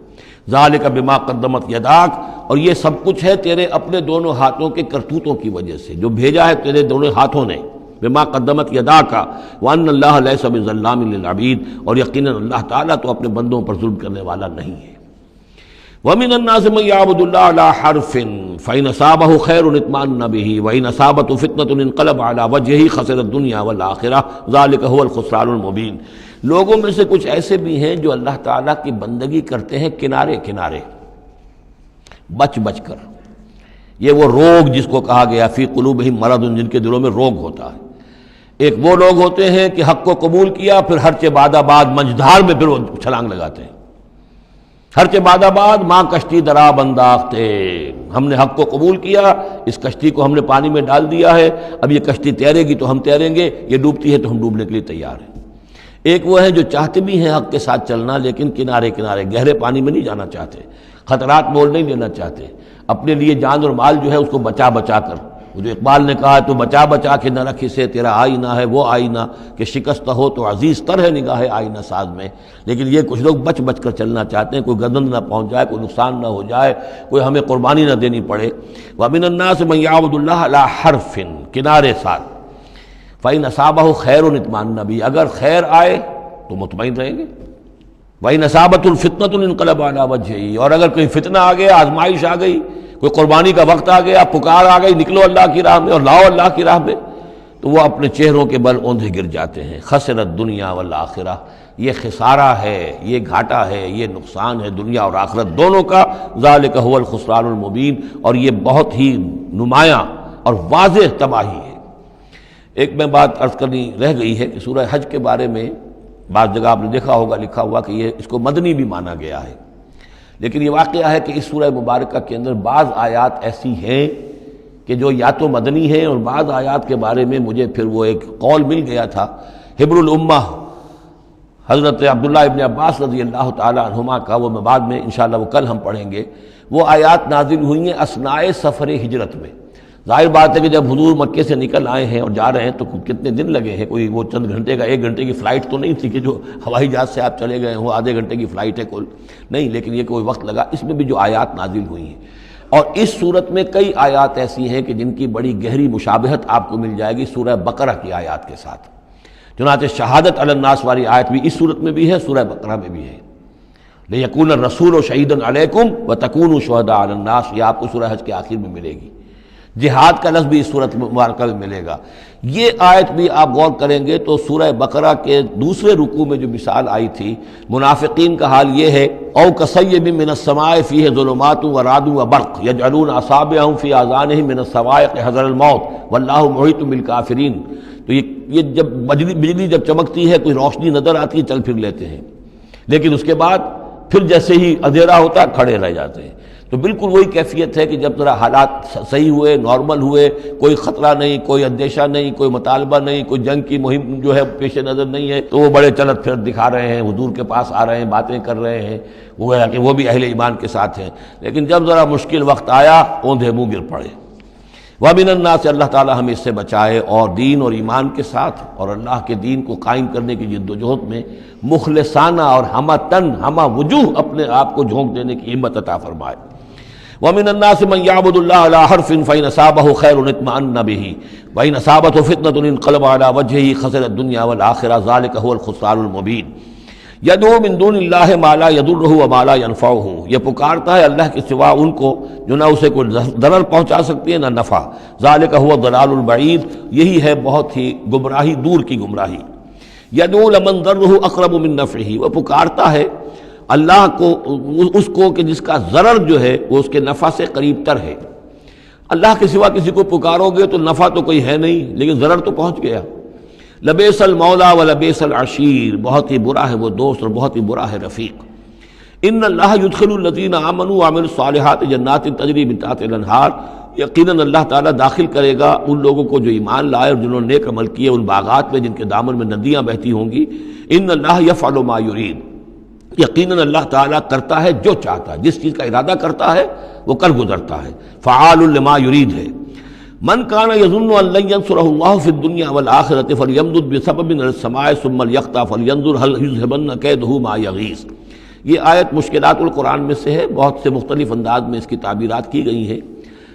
ذالک بما قدمت یداک، اور یہ سب کچھ ہے تیرے اپنے دونوں ہاتھوں کے کرتوتوں کی وجہ سے، جو بھیجا ہے تیرے دونوں ہاتھوں نے، بما قدمت یداک، وان اللہ لیس بظلام للعبید، اور یقیناً اللہ تعالیٰ تو اپنے بندوں پر ظلم کرنے والا نہیں ہے۔ ومن الناس من يعبد الله على حرف فإن أصابه خير اطمأن به وإن أصابته فتنة انقلب على وجهه خسر الدنيا والآخرة ذلك هو الخسران المبين۔ لوگوں میں سے کچھ ایسے بھی ہیں جو اللہ تعالیٰ کی بندگی کرتے ہیں کنارے کنارے، بچ بچ کر۔ یہ وہ روگ جس کو کہا گیا فی قلوبہم مرض، جن کے دلوں میں روگ ہوتا ہے۔ ایک وہ لوگ ہوتے ہیں کہ حق کو قبول کیا، پھر ہرچہ بعد آباد منجدھار میں پھر وہ چھلانگ لگاتے ہیں، ہرچہ بعد آباد ماں کشتی دراب انداختے، ہم نے حق کو قبول کیا، اس کشتی کو ہم نے پانی میں ڈال دیا ہے، اب یہ کشتی تیرے گی تو ہم تیریں گے، یہ ڈوبتی ہے تو ہم ڈوبنے کے لیے تیار ہیں۔ ایک وہ ہیں جو چاہتے بھی ہیں حق کے ساتھ چلنا، لیکن کنارے کنارے گہرے پانی میں نہیں جانا چاہتے، خطرات مول نہیں لینا چاہتے، اپنے لیے جان اور مال جو ہے اس کو بچا بچا کر، جو اقبال نے کہا تو بچا بچا کے نہ رکھ اسے، تیرا آئینہ ہے وہ آئینہ کہ شکست ہو تو عزیز تر ہے نگاہ آئینہ ساز میں۔ لیکن یہ کچھ لوگ بچ بچ کر چلنا چاہتے ہیں، کوئی گردن نہ پہنچ جائے، کوئی نقصان نہ ہو جائے، کوئی ہمیں قربانی نہ دینی پڑے۔ وَمِنَ النَّاسِ مَن يَعْبُدُ اللَّهَ عَلَى حَرْفٍ، کنارے ساتھ، فَإِنْ أَصَابَهُ خَيْرٌ اطْمَأَنَّ بِهِ، اگر خیر آئے تو مطمئن رہیں گے، وَإِنْ أَصَابَتْهُ الْفِتْنَةُ انقلب عَلَى وَجْهِهِ، اور اگر کوئی فتنہ آ گیا، آزمائش آ گئی، کوئی قربانی کا وقت آ گیا، پکار آ گئی، نکلو اللہ کی راہ میں اور لاؤ اللہ کی راہ میں، تو وہ اپنے چہروں کے بل اوندھے گر جاتے ہیں۔ خسرت دنیا والآخرہ، یہ خسارہ ہے، یہ گھاٹا ہے، یہ نقصان ہے دنیا اور آخرت دونوں کا۔ ذالک هو الخسران المبین، اور یہ بہت ہی نمایاں اور واضح تباہی ہے۔ ایک میں بات عرض کرنی رہ گئی ہے کہ سورہ حج کے بارے میں بعض جگہ آپ نے دیکھا ہوگا لکھا ہوا کہ یہ اس کو مدنی بھی مانا گیا ہے، لیکن یہ واقعہ ہے کہ اس سورہ مبارکہ کے اندر بعض آیات ایسی ہیں کہ جو یا تو مدنی ہیں، اور بعض آیات کے بارے میں مجھے پھر وہ ایک قول مل گیا تھا حبر الامہ حضرت عبداللہ ابن عباس رضی اللہ تعالی عنہما کا، وہ میں بعد میں انشاءاللہ وہ کل ہم پڑھیں گے۔ وہ آیات نازل ہوئی ہیں اثناء سفر ہجرت میں۔ ظاہر بات ہے کہ جب حضور مکے سے نکل آئے ہیں اور جا رہے ہیں تو کتنے دن لگے ہیں، کوئی وہ چند گھنٹے کا، 1 گھنٹے کی فلائٹ تو نہیں تھی کہ جو ہوائی جہاز سے آپ چلے گئے وہ آدھے گھنٹے کی فلائٹ ہے کل، نہیں، لیکن یہ کوئی وقت لگا۔ اس میں بھی جو آیات نازل ہوئی ہیں، اور اس صورت میں کئی آیات ایسی ہیں کہ جن کی بڑی گہری مشابہت آپ کو مل جائے گی سورہ بقرہ کی آیات کے ساتھ۔ چنانچہ شہادت علی الناس والی آیت بھی اس صورت میں بھی ہے، سورہ بقرہ میں بھی ہے، لِيَكُونَ الرَّسُولُ شَهِيدًا عَلَيْكُمْ وَتَكُونُوا شُهَدَاءَ عَلَى النَّاسِ، یہ آپ کو سورہ حج کے آخر میں ملے گی۔ جہاد کا لفظ بھی اس صورت مبارکہ میں ملے گا۔ یہ آیت بھی آپ غور کریں گے تو سورہ بقرہ کے دوسرے رکوع میں جو مثال آئی تھی، منافقین کا حال یہ ہے، او کصیب من السماء فیہ ظلمات ورعد وبرق یجعلون اصابعهم فی آذانہم من الصواعق حذر الموت واللہ محیط بالکافرین۔ تو یہ جب بجلی جب چمکتی ہے، کوئی روشنی نظر آتی ہے، چل پھر لیتے ہیں، لیکن اس کے بعد پھر جیسے ہی اندھیرا ہوتا ہے کھڑے رہ جاتے ہیں۔ تو بالکل وہی کیفیت ہے کہ جب ذرا حالات صحیح ہوئے، نارمل ہوئے، کوئی خطرہ نہیں، کوئی اندیشہ نہیں، کوئی مطالبہ نہیں، کوئی جنگ کی مہم جو ہے پیش نظر نہیں ہے، تو وہ بڑے چلت پھر دکھا رہے ہیں، حضور کے پاس آ رہے ہیں، باتیں کر رہے ہیں، وہ ہے کہ وہ بھی اہل ایمان کے ساتھ ہیں۔ لیکن جب ذرا مشکل وقت آیا، اوندھے منہ گر پڑے۔ وَمِنَ النَّاسِ، اللہ تعالی ہمیں اس سے بچائے، اور دین اور ایمان کے ساتھ اور اللہ کے دین کو قائم کرنے کی جد و جہد میں مخلصانہ اور ہمہ وجوہ اپنے آپ کو جھونک دینے کی ہمت عطا فرمائے۔ وَمِنَ النَّاسِ مَن يَعْبُدُ اللَّهَ عَلَى حَرْفٍ فَإِنْ أَصَابَهُ خَيْرٌ اطْمَأَنَّ بِهِ وَإِنْ أَصَابَتْهُ فِتْنَةٌ انقلب عَلَى وَجْهِهِ خَسِرَ الدُّنْيَا وَالْآخِرَةَ ذَلِكَ هُوَ الْخُسْرَانُ الْمُبِينُ۔ یدعو من دون اللہ ما لا یضرہ وما لا ینفعہ، یہ پکارتا ہے اللہ کے سوا ان کو جو نہ اسے کوئی ضرر پہنچا سکتی ہے نہ نفع، ذالک هو الضلال البعید، یہی ہے بہت ہی گمراہی، دور کی گمراہی۔ یدعو لمن ضرہ اقرب من نفعہ، وہ پکارتا ہے اللہ کو، اس کو کہ جس کا ضرر جو ہے وہ اس کے نفع سے قریب تر ہے۔ اللہ کے سوا کسی کو پکارو گے تو نفع تو کوئی ہے نہیں، لیکن ضرر تو پہنچ گیا۔ لبیس المولا و لبیس العشیر، بہت ہی برا ہے وہ دوست اور بہت ہی برا ہے رفیق۔ ان اللہ یدخل الذین آمنوا وعملوا الصالحات جنات تجری من تحتها الانہار، یقیناً اللہ تعالیٰ داخل کرے گا ان لوگوں کو جو ایمان لائے اور جنہوں نے نیک عمل کیے ان باغات میں جن کے دامن میں ندیاں بہتی ہوں گی۔ ان اللہ یفعل ما یرید، یقیناً اللہ تعالیٰ کرتا ہے جو چاہتا ہے، جس چیز کا ارادہ کرتا ہے وہ کر گزرتا ہے، فعال لما یرید ہے۔ من کان یظن ان لن ینصرہ اللہ فی الدنیا والآخرۃ فلیمدد بسبب من السماء ثم لیقطع فلینظر هل یذهبن کیدہ ما یغیظ۔ یہ آیت مشکلات القرآن میں سے ہے، بہت سے مختلف انداز میں اس کی تعبیرات کی گئی ہیں،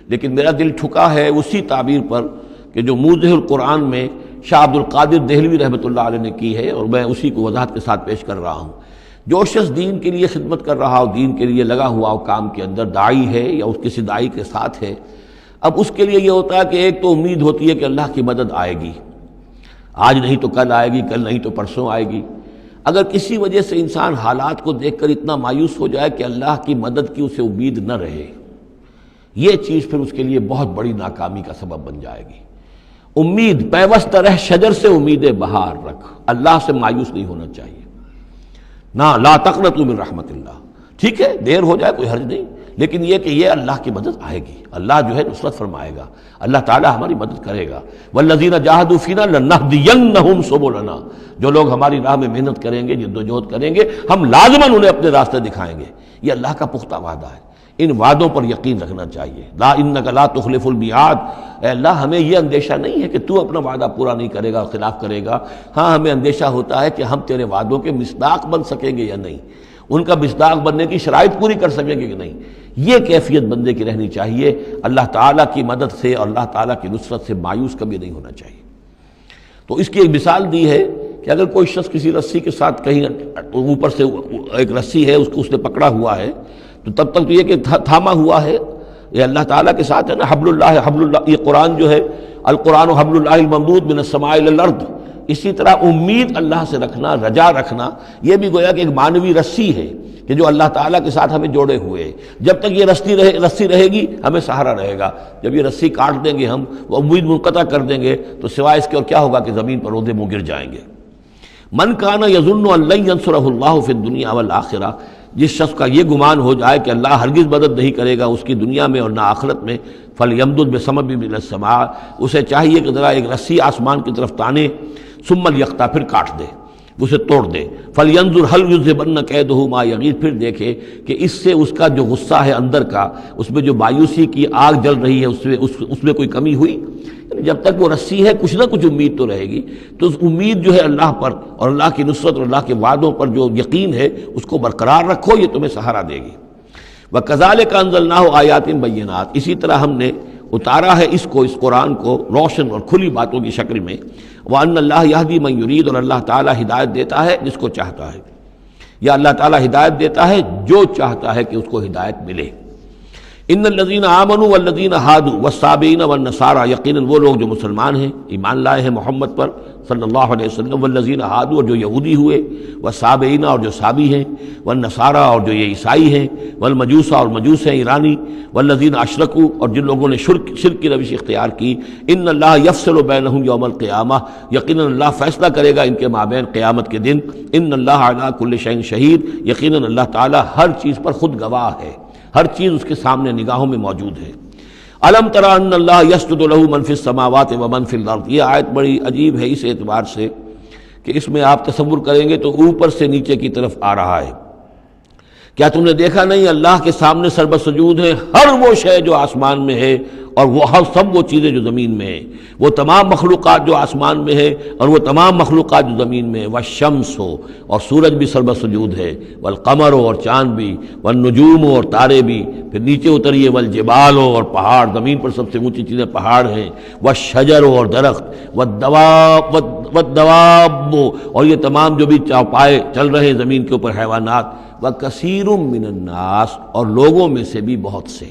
لیکن میرا دل ٹھکا ہے اسی تعبیر پر کہ جو موضح القرآن میں شاہ عبد القادر دہلوی رحمۃ اللہ علیہ نے کی ہے، اور میں اسی کو وضاحت کے ساتھ پیش کر رہا ہوں۔ جو شخص دین کے لیے خدمت کر رہا ہو، دین کے لیے لگا ہوا ہو کام کے اندر، داعی ہے یا اس کسی داعی کے ساتھ ہے، اب اس کے لیے یہ ہوتا ہے کہ ایک تو امید ہوتی ہے کہ اللہ کی مدد آئے گی، آج نہیں تو کل آئے گی، کل نہیں تو پرسوں آئے گی۔ اگر کسی وجہ سے انسان حالات کو دیکھ کر اتنا مایوس ہو جائے کہ اللہ کی مدد کی اسے امید نہ رہے، یہ چیز پھر اس کے لیے بہت بڑی ناکامی کا سبب بن جائے گی۔ امید پیوست رہ شجر سے امید بہار رکھ، اللہ سے مایوس نہیں ہونا چاہیے، نہ لا تقنطوا من رحمت اللہ۔ ٹھیک ہے دیر ہو جائے کوئی حرج نہیں، لیکن یہ کہ یہ اللہ کی مدد آئے گی، اللہ جو ہے نصرت فرمائے گا، اللہ تعالیٰ ہماری مدد کرے گا۔ والذین جاہدوا فینا لنہدینہم سبلنا، جو لوگ ہماری راہ میں محنت کریں گے، جدوجہد کریں گے، ہم لازماً انہیں اپنے راستے دکھائیں گے۔ یہ اللہ کا پختہ وعدہ ہے، ان وعدوں پر یقین رکھنا چاہیے۔ لا انک لا تخلف المیعاد، اے اللہ ہمیں یہ اندیشہ نہیں ہے کہ تو اپنا وعدہ پورا نہیں کرے گا، خلاف کرے گا، ہاں ہمیں اندیشہ ہوتا ہے کہ ہم تیرے وعدوں کے مصداق بن سکیں گے یا نہیں، ان کا مصداق بننے کی شرائط پوری کر سکیں گے کہ نہیں۔ یہ کیفیت بندے کی رہنی چاہیے، اللہ تعالیٰ کی مدد سے اور اللہ تعالیٰ کی نصرت سے مایوس کبھی نہیں ہونا چاہیے۔ تو اس کی ایک مثال دی ہے کہ اگر کوئی شخص کسی رسی کے ساتھ کہیں اوپر سے ایک رسی ہے اس نے پکڑا ہوا ہے، تو تب تک تو یہ کہ تھاما ہوا ہے، یہ اللہ تعالیٰ کے ساتھ ہے نا، حبل اللہ، یہ قرآن جو ہے القرآن حبل اللہ الممدود من السماء الی الارض۔ اسی طرح امید اللہ سے رکھنا، رجا رکھنا، یہ بھی گویا کہ ایک معنوی رسی ہے کہ جو اللہ تعالیٰ کے ساتھ ہمیں جوڑے ہوئے ہے۔ جب تک یہ رسی رہے گی ہمیں سہارا رہے گا، جب یہ رسی کاٹ دیں گے ہم، وہ امید منقطع کر دیں گے، تو سوائے اس کے اور کیا ہوگا کہ زمین پر رودے منہ گر جائیں گے۔ من کان یظن ان لن ینصرہ اللہ فی الدنیا والآخرہ، جس شخص کا یہ گمان ہو جائے کہ اللہ ہرگز مدد نہیں کرے گا اس کی دنیا میں اور نہ آخرت میں، فلیمدد بسبب من السماء، اسے چاہیے کہ ذرا ایک رسی آسمان کی طرف تانے، ثم لیقطع، پھر کاٹ دے، اسے توڑ دے، فلینظر هل یذهبن کیدہ ما یغیظ، پھر دیکھے کہ اس سے اس کا جو غصہ ہے اندر کا، اس میں جو مایوسی کی آگ جل رہی ہے اس میں کوئی کمی ہوئی؟ یعنی جب تک وہ رسی ہے کچھ نہ کچھ امید تو رہے گی، تو اس امید جو ہے اللہ پر اور اللہ کی نصرت اور اللہ کے وعدوں پر جو یقین ہے اس کو برقرار رکھو، یہ تمہیں سہارا دے گی۔ وَكَذَلِكَ أَنزَلْنَاهُ آيَاتٍ بَيِّنَاتٍ، اسی طرح ہم نے اتارا ہے اس قرآن کو روشن اور کھلی باتوں کی شکل میں۔ وَأَنَّ اللَّهَ يَهْدِي مَن يُرِيدُ، اور اللہ تعالیٰ ہدایت دیتا ہے جس کو چاہتا ہے، یا اللہ تعالیٰ ہدایت دیتا ہے جو چاہتا ہے کہ اس کو ہدایت ملے۔ ان الذین آمنوا والذین ہادوا والصابئین والنصارى، یقیناً وہ لوگ جو مسلمان ہیں، ایمان لائے ہیں محمد پر صلی اللہ علیہ وسلم، والذین ہادوا، اور جو یہودی ہوئے، والصابئین، اور جو صابی ہیں، والنصارى، اور جو یہ عیسائی ہیں، والمجوس، اور مجوس ہیں ایرانی، والذین اشرکوا، اور جن لوگوں نے شرک کی روش اختیار کی، ان اللہ یفصل بینہم یوم القیامہ، یقیناً اللہ فیصلہ کرے گا ان کے مابین قیامت کے دن۔ ان اللہ علی کل شیء شہید، یقیناً اللہ تعالیٰ ہر چیز پر خود گواہ ہے، ہر چیز اس کے سامنے نگاہوں میں موجود ہے۔ الم تری ان اللہ یسجد لہ من فی السماوات ومن فی الارض، یہ آیت بڑی عجیب ہے اس اعتبار سے کہ اس میں آپ تصور کریں گے تو اوپر سے نیچے کی طرف آ رہا ہے۔ کیا تم نے دیکھا نہیں اللہ کے سامنے سربسجود ہے ہر وہ شے جو آسمان میں ہے اور وہ سب وہ چیزیں جو زمین میں ہیں، وہ تمام مخلوقات جو آسمان میں ہے اور وہ تمام مخلوقات جو زمین میں ہے، والشمس ہو اور سورج بھی سربہ سجود ہے، والقمر ہو اور چاند بھی، والنجوم ہو اور تارے بھی، پھر نیچے اتریے والجبال ہو اور پہاڑ، زمین پر سب سے اونچی چیزیں پہاڑ ہیں، والشجر ہو اور درخت، والدواب اور یہ تمام جو بھی چوپائے چل رہے ہیں زمین کے اوپر حیوانات، وکثیر من الناس اور لوگوں میں سے بھی بہت سے،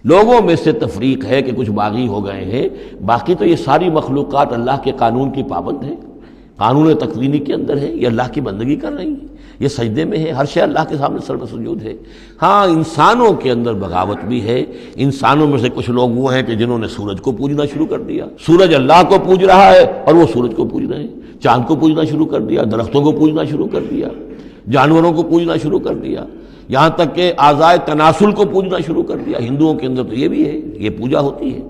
لوگوں میں سے تفریق ہے کہ کچھ باغی ہو گئے ہیں، باقی تو یہ ساری مخلوقات اللہ کے قانون کی پابند ہیں، قانون تکوینی کے اندر ہے، یہ اللہ کی بندگی کر رہی ہیں، یہ سجدے میں ہے، ہر شے اللہ کے سامنے سربہ سجود ہے۔ ہاں انسانوں کے اندر بغاوت بھی ہے، انسانوں میں سے کچھ لوگ وہ ہیں کہ جنہوں نے سورج کو پوجنا شروع کر دیا، سورج اللہ کو پوج رہا ہے اور وہ سورج کو پوج رہے ہیں، چاند کو پوجنا شروع کر دیا، درختوں کو پوجنا شروع کر دیا، جانوروں کو پوجنا شروع کر دیا، یہاں تک کہ اعضائے تناسل کو پوجنا شروع کر دیا۔ ہندوؤں کے اندر تو یہ بھی ہے، یہ پوجا ہوتی ہے۔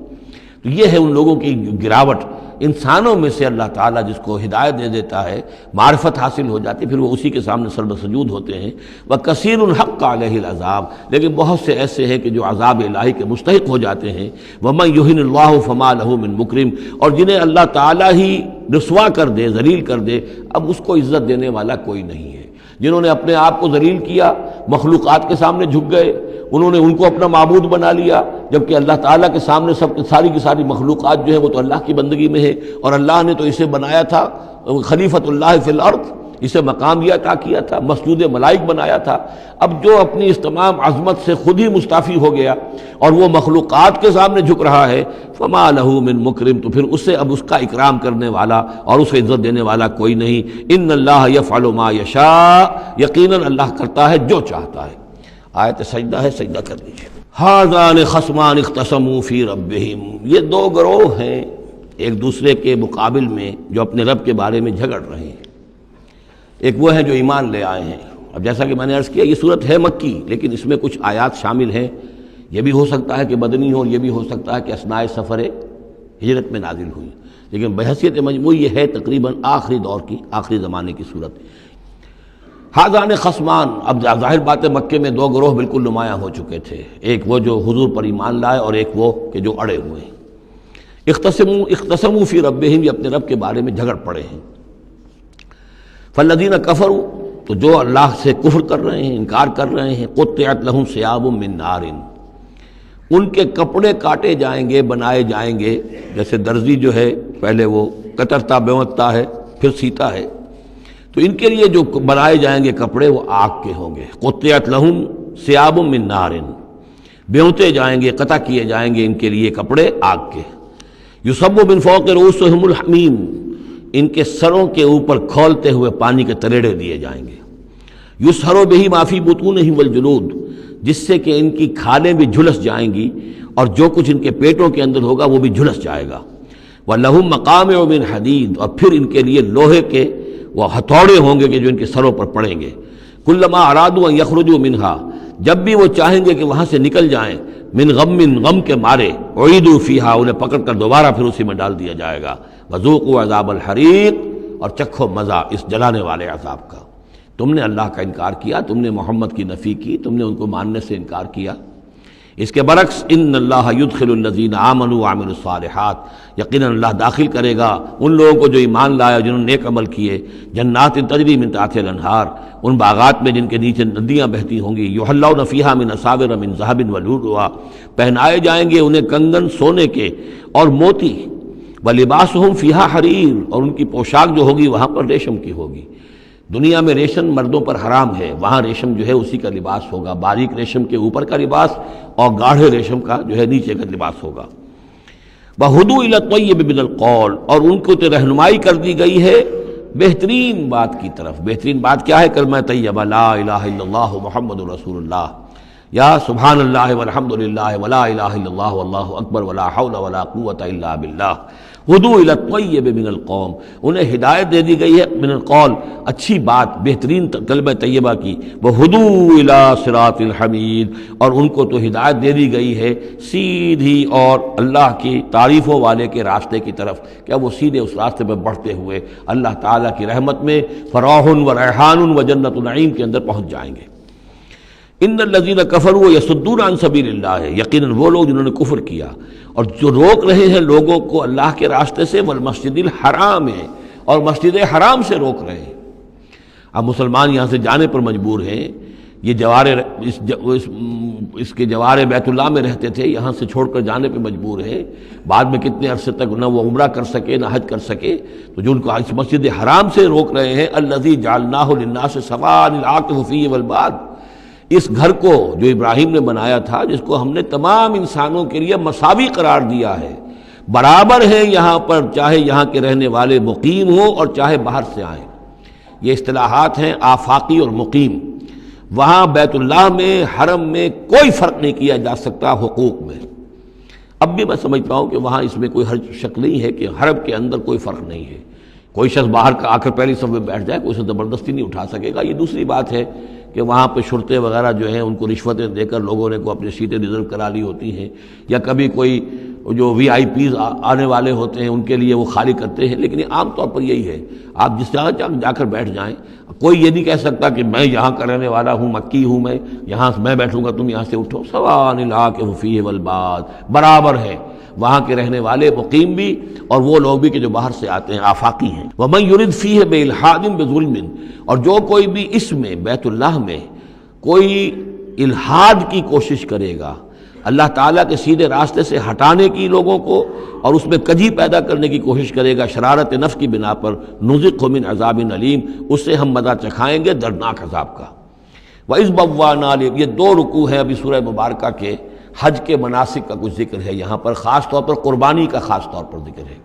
تو یہ ہے ان لوگوں کی گراوٹ۔ انسانوں میں سے اللہ تعالیٰ جس کو ہدایت دے دیتا ہے، معرفت حاصل ہو جاتی، پھر وہ اسی کے سامنے سربہ سجود ہوتے ہیں۔ وَكَثِيرٌ حَقَّ عَلَيْهِ الْعَذَابُ، لیکن بہت سے ایسے ہیں کہ جو عذاب الہی کے مستحق ہو جاتے ہیں۔ وَمَن يُهِنِ اللَّهُ فَمَا لَهُ مِن مُكْرِمٍ، اور جنہیں اللہ تعالیٰ ہی رسوا کر دے، ذلیل کر دے، اب اس کو عزت دینے والا کوئی نہیں ہے۔ جنہوں نے اپنے آپ کو ذلیل کیا، مخلوقات کے سامنے جھک گئے، انہوں نے ان کو اپنا معبود بنا لیا، جبکہ اللہ تعالیٰ کے سامنے ساری کی ساری مخلوقات جو ہے وہ تو اللہ کی بندگی میں ہے، اور اللہ نے تو اسے بنایا تھا خلیفۃ اللہ فی الارض، اسے مقام یہ عطا کیا تھا، مسجود ملائک بنایا تھا۔ اب جو اپنی اس تمام عظمت سے خود ہی مستعفی ہو گیا اور وہ مخلوقات کے سامنے جھک رہا ہے، فما لہ من مکرم، تو پھر اسے اب اس کا اکرام کرنے والا اور اسے عزت دینے والا کوئی نہیں۔ ان اللہ یفعل ما یشاء، یقیناً اللہ کرتا ہے جو چاہتا ہے۔ آیت سجدہ ہے، سجدہ کر لیجیے۔ ھذان خصمان اختصموا فی ربہم، یہ دو گروہ ہیں ایک دوسرے کے مقابل میں جو اپنے رب کے بارے میں جھگڑ رہے ہیں۔ ایک وہ ہے جو ایمان لے آئے ہیں۔ اب جیسا کہ میں نے عرض کیا یہ صورت ہے مکی، لیکن اس میں کچھ آیات شامل ہیں، یہ بھی ہو سکتا ہے کہ مدنی ہو اور یہ بھی ہو سکتا ہے کہ اثناء سفر ہجرت میں نازل ہوئی، لیکن بحیثیت مجموعی یہ ہے تقریباً آخری دور کی، آخری زمانے کی صورت۔ ھذان خصمان، اب ظاہر بات ہے مکے میں دو گروہ بالکل نمایاں ہو چکے تھے، ایک وہ جو حضور پر ایمان لائے اور ایک وہ کہ جو اڑے ہوئے ہیں۔ اختصموا فی ربہم، یہ اپنے رب کے بارے میں جھگڑ پڑے ہیں۔ فالذین کفروا، تو جو اللہ سے کفر کر رہے ہیں، انکار کر رہے ہیں، قطعت لہم ثیاب من نار، ان کے کپڑے کاٹے جائیں گے، بنائے جائیں گے، جیسے درزی جو ہے پہلے وہ کترتا بیوتتا ہے پھر سیتا ہے، تو ان کے لیے جو بنائے جائیں گے کپڑے وہ آگ کے ہوں گے۔ قطعت لہم ثیاب من نار، بیوتے جائیں گے، قطع کیے جائیں گے ان کے لیے کپڑے آگ کے۔ یصب من فوق رؤوسہم الحمیم، ان کے سروں کے اوپر کھولتے ہوئے پانی کے تریڑے دیے جائیں گے۔ یسحر بہ ما فی بطونہم والجلود، جس سے کہ ان کی کھالیں بھی جھلس جائیں گی اور جو کچھ ان کے پیٹوں کے اندر ہوگا وہ بھی جھلس جائے گا۔ وَلَهُم مَّقَامِعُ مِنْ حَدِيدٍ، اور پھر ان کے لیے لوہے کے وہ ہتھوڑے ہوں گے کہ جو ان کے سروں پر پڑیں گے۔ کلما ارادوا ان یخرجوا منها، جب بھی وہ چاہیں گے کہ وہاں سے نکل جائیں، من غم، غم کے مارے، اعیدوا فیہا، انہیں پکڑ کر دوبارہ پھر اسی میں ڈال دیا جائے گا۔ وذوقوا عذاب الحریق، اور چکھو مزہ اس جلانے والے عذاب کا۔ تم نے اللہ کا انکار کیا، تم نے محمد کی نفی کی، تم نے ان کو ماننے سے انکار کیا۔ اس کے برعکس ان اللہ یدخل الذین آمنوا وعملوا الصالحات، یقیناً اللہ داخل کرے گا ان لوگوں کو جو ایمان لائے جنہوں نے نیک عمل کیے، جنات تجری من تحتها الانہار، ان باغات میں جن کے نیچے ندیاں بہتی ہوں گی، یحلون فیہا من اساور من ذہب ولؤلؤا، پہنائے جائیں گے انہیں کنگن سونے کے اور موتی، ولباسہم فیہا حریر، اور ان کی پوشاک جو ہوگی وہاں پر ریشم کی ہوگی۔ دنیا میں ریشم مردوں پر حرام ہے، وہاں ریشم جو ہے اسی کا لباس ہوگا، باریک ریشم کے اوپر کا لباس اور گاڑھے ریشم کا جو ہے نیچے کا لباس ہوگا۔ وَہُدُوا إِلَى الطَّيِّبِ مِنَ الْقَوْلِ، اور ان کو تو رہنمائی کر دی گئی ہے بہترین بات کی طرف۔ بہترین بات کیا ہے؟ کلمہ طیبہ، لا الہ الا اللہ محمد رسول اللہ، یا سبحان اللہ والحمد للہ ولا الہ الا اللہ واللہ اکبر ولا حول ولا قوۃ الا باللہ۔ ہدوا الی الطیب من القول، انہیں ہدایت دے دی گئی ہے من القول، اچھی بات، بہترین کلمہ طیبہ کی۔ وہدوا الی صراط الحمید، اور ان کو تو ہدایت دے دی گئی ہے سیدھی اور اللہ کی تعریفوں والے کے راستے کی طرف، کیا وہ سیدھے اس راستے پر بڑھتے ہوئے اللہ تعالیٰ کی رحمت میں فراح و ریحان و جنت النعیم کے اندر پہنچ جائیں گے۔ ان الذین کفروا یصدون عن سبیل اللہ ہے، یقیناً وہ لوگ جنہوں نے کفر کیا اور جو روک رہے ہیں لوگوں کو اللہ کے راستے سے، والمسجد الحرام ہے، اور مسجد حرام سے روک رہے ہیں۔ اب مسلمان یہاں سے جانے پر مجبور ہیں، یہ اس کے جوار بیت اللہ میں رہتے تھے، یہاں سے چھوڑ کر جانے پہ مجبور ہیں، بعد میں کتنے عرصے تک نہ وہ عمرہ کر سکے نہ حج کر سکے، تو جو ان کو اس مسجد حرام سے روک رہے ہیں، الذی جعلناہ للناس سواء العاکف فیہ والباد، اس گھر کو جو ابراہیم نے بنایا تھا، جس کو ہم نے تمام انسانوں کے لیے مساوی قرار دیا ہے، برابر ہے یہاں پر، چاہے یہاں کے رہنے والے مقیم ہوں اور چاہے باہر سے آئیں۔ یہ اصطلاحات ہیں آفاقی اور مقیم۔ وہاں بیت اللہ میں، حرم میں کوئی فرق نہیں کیا جا سکتا حقوق میں۔ اب بھی میں سمجھتا ہوں کہ وہاں اس میں کوئی حرج شک نہیں ہے کہ حرم کے اندر کوئی فرق نہیں ہے۔ کوئی شخص باہر کا آ کر پہلی صف میں بیٹھ جائے، کوئی اسے زبردستی نہیں اٹھا سکے گا۔ یہ دوسری بات ہے کہ وہاں پہ شرطے وغیرہ جو ہیں ان کو رشوتیں دے کر لوگوں نے کو اپنی سیٹیں ریزرو کرا لی ہوتی ہیں، یا کبھی کوئی جو وی آئی پیز آنے والے ہوتے ہیں ان کے لیے وہ خالی کرتے ہیں، لیکن عام طور پر یہی ہے، آپ جس جگہ جا کر بیٹھ جائیں، کوئی یہ نہیں کہہ سکتا کہ میں یہاں کا رہنے والا ہوں، مکی ہوں، میں یہاں میں بیٹھوں گا تم یہاں سے اٹھو، سواء العاکف فیہ والباد، برابر ہے وہاں کے رہنے والے مقیم بھی اور وہ لوگ بھی کہ جو باہر سے آتے ہیں، آفاقی ہیں۔ وَمَن يُرِدْ فِيهِ بِإِلْحَادٍ بِظُلْمٍ، اور جو کوئی بھی اس میں بیت اللہ میں کوئی الحاد کی کوشش کرے گا، اللہ تعالیٰ کے سیدھے راستے سے ہٹانے کی لوگوں کو، اور اس میں کجی پیدا کرنے کی کوشش کرے گا شرارت نفس کی بنا پر، نُذِقْهُ مِنْ عَذَابٍ أَلِيمٍ، اس سے ہم مزہ چکھائیں گے دردناک عذاب کا۔ وَإِذْ بَوَّأْنَا یہ دو رکوع ہے ابھی سورہ مبارکہ کے، حج کے مناسک کا کچھ ذکر ہے یہاں پر، خاص طور پر قربانی کا خاص طور پر ذکر ہے۔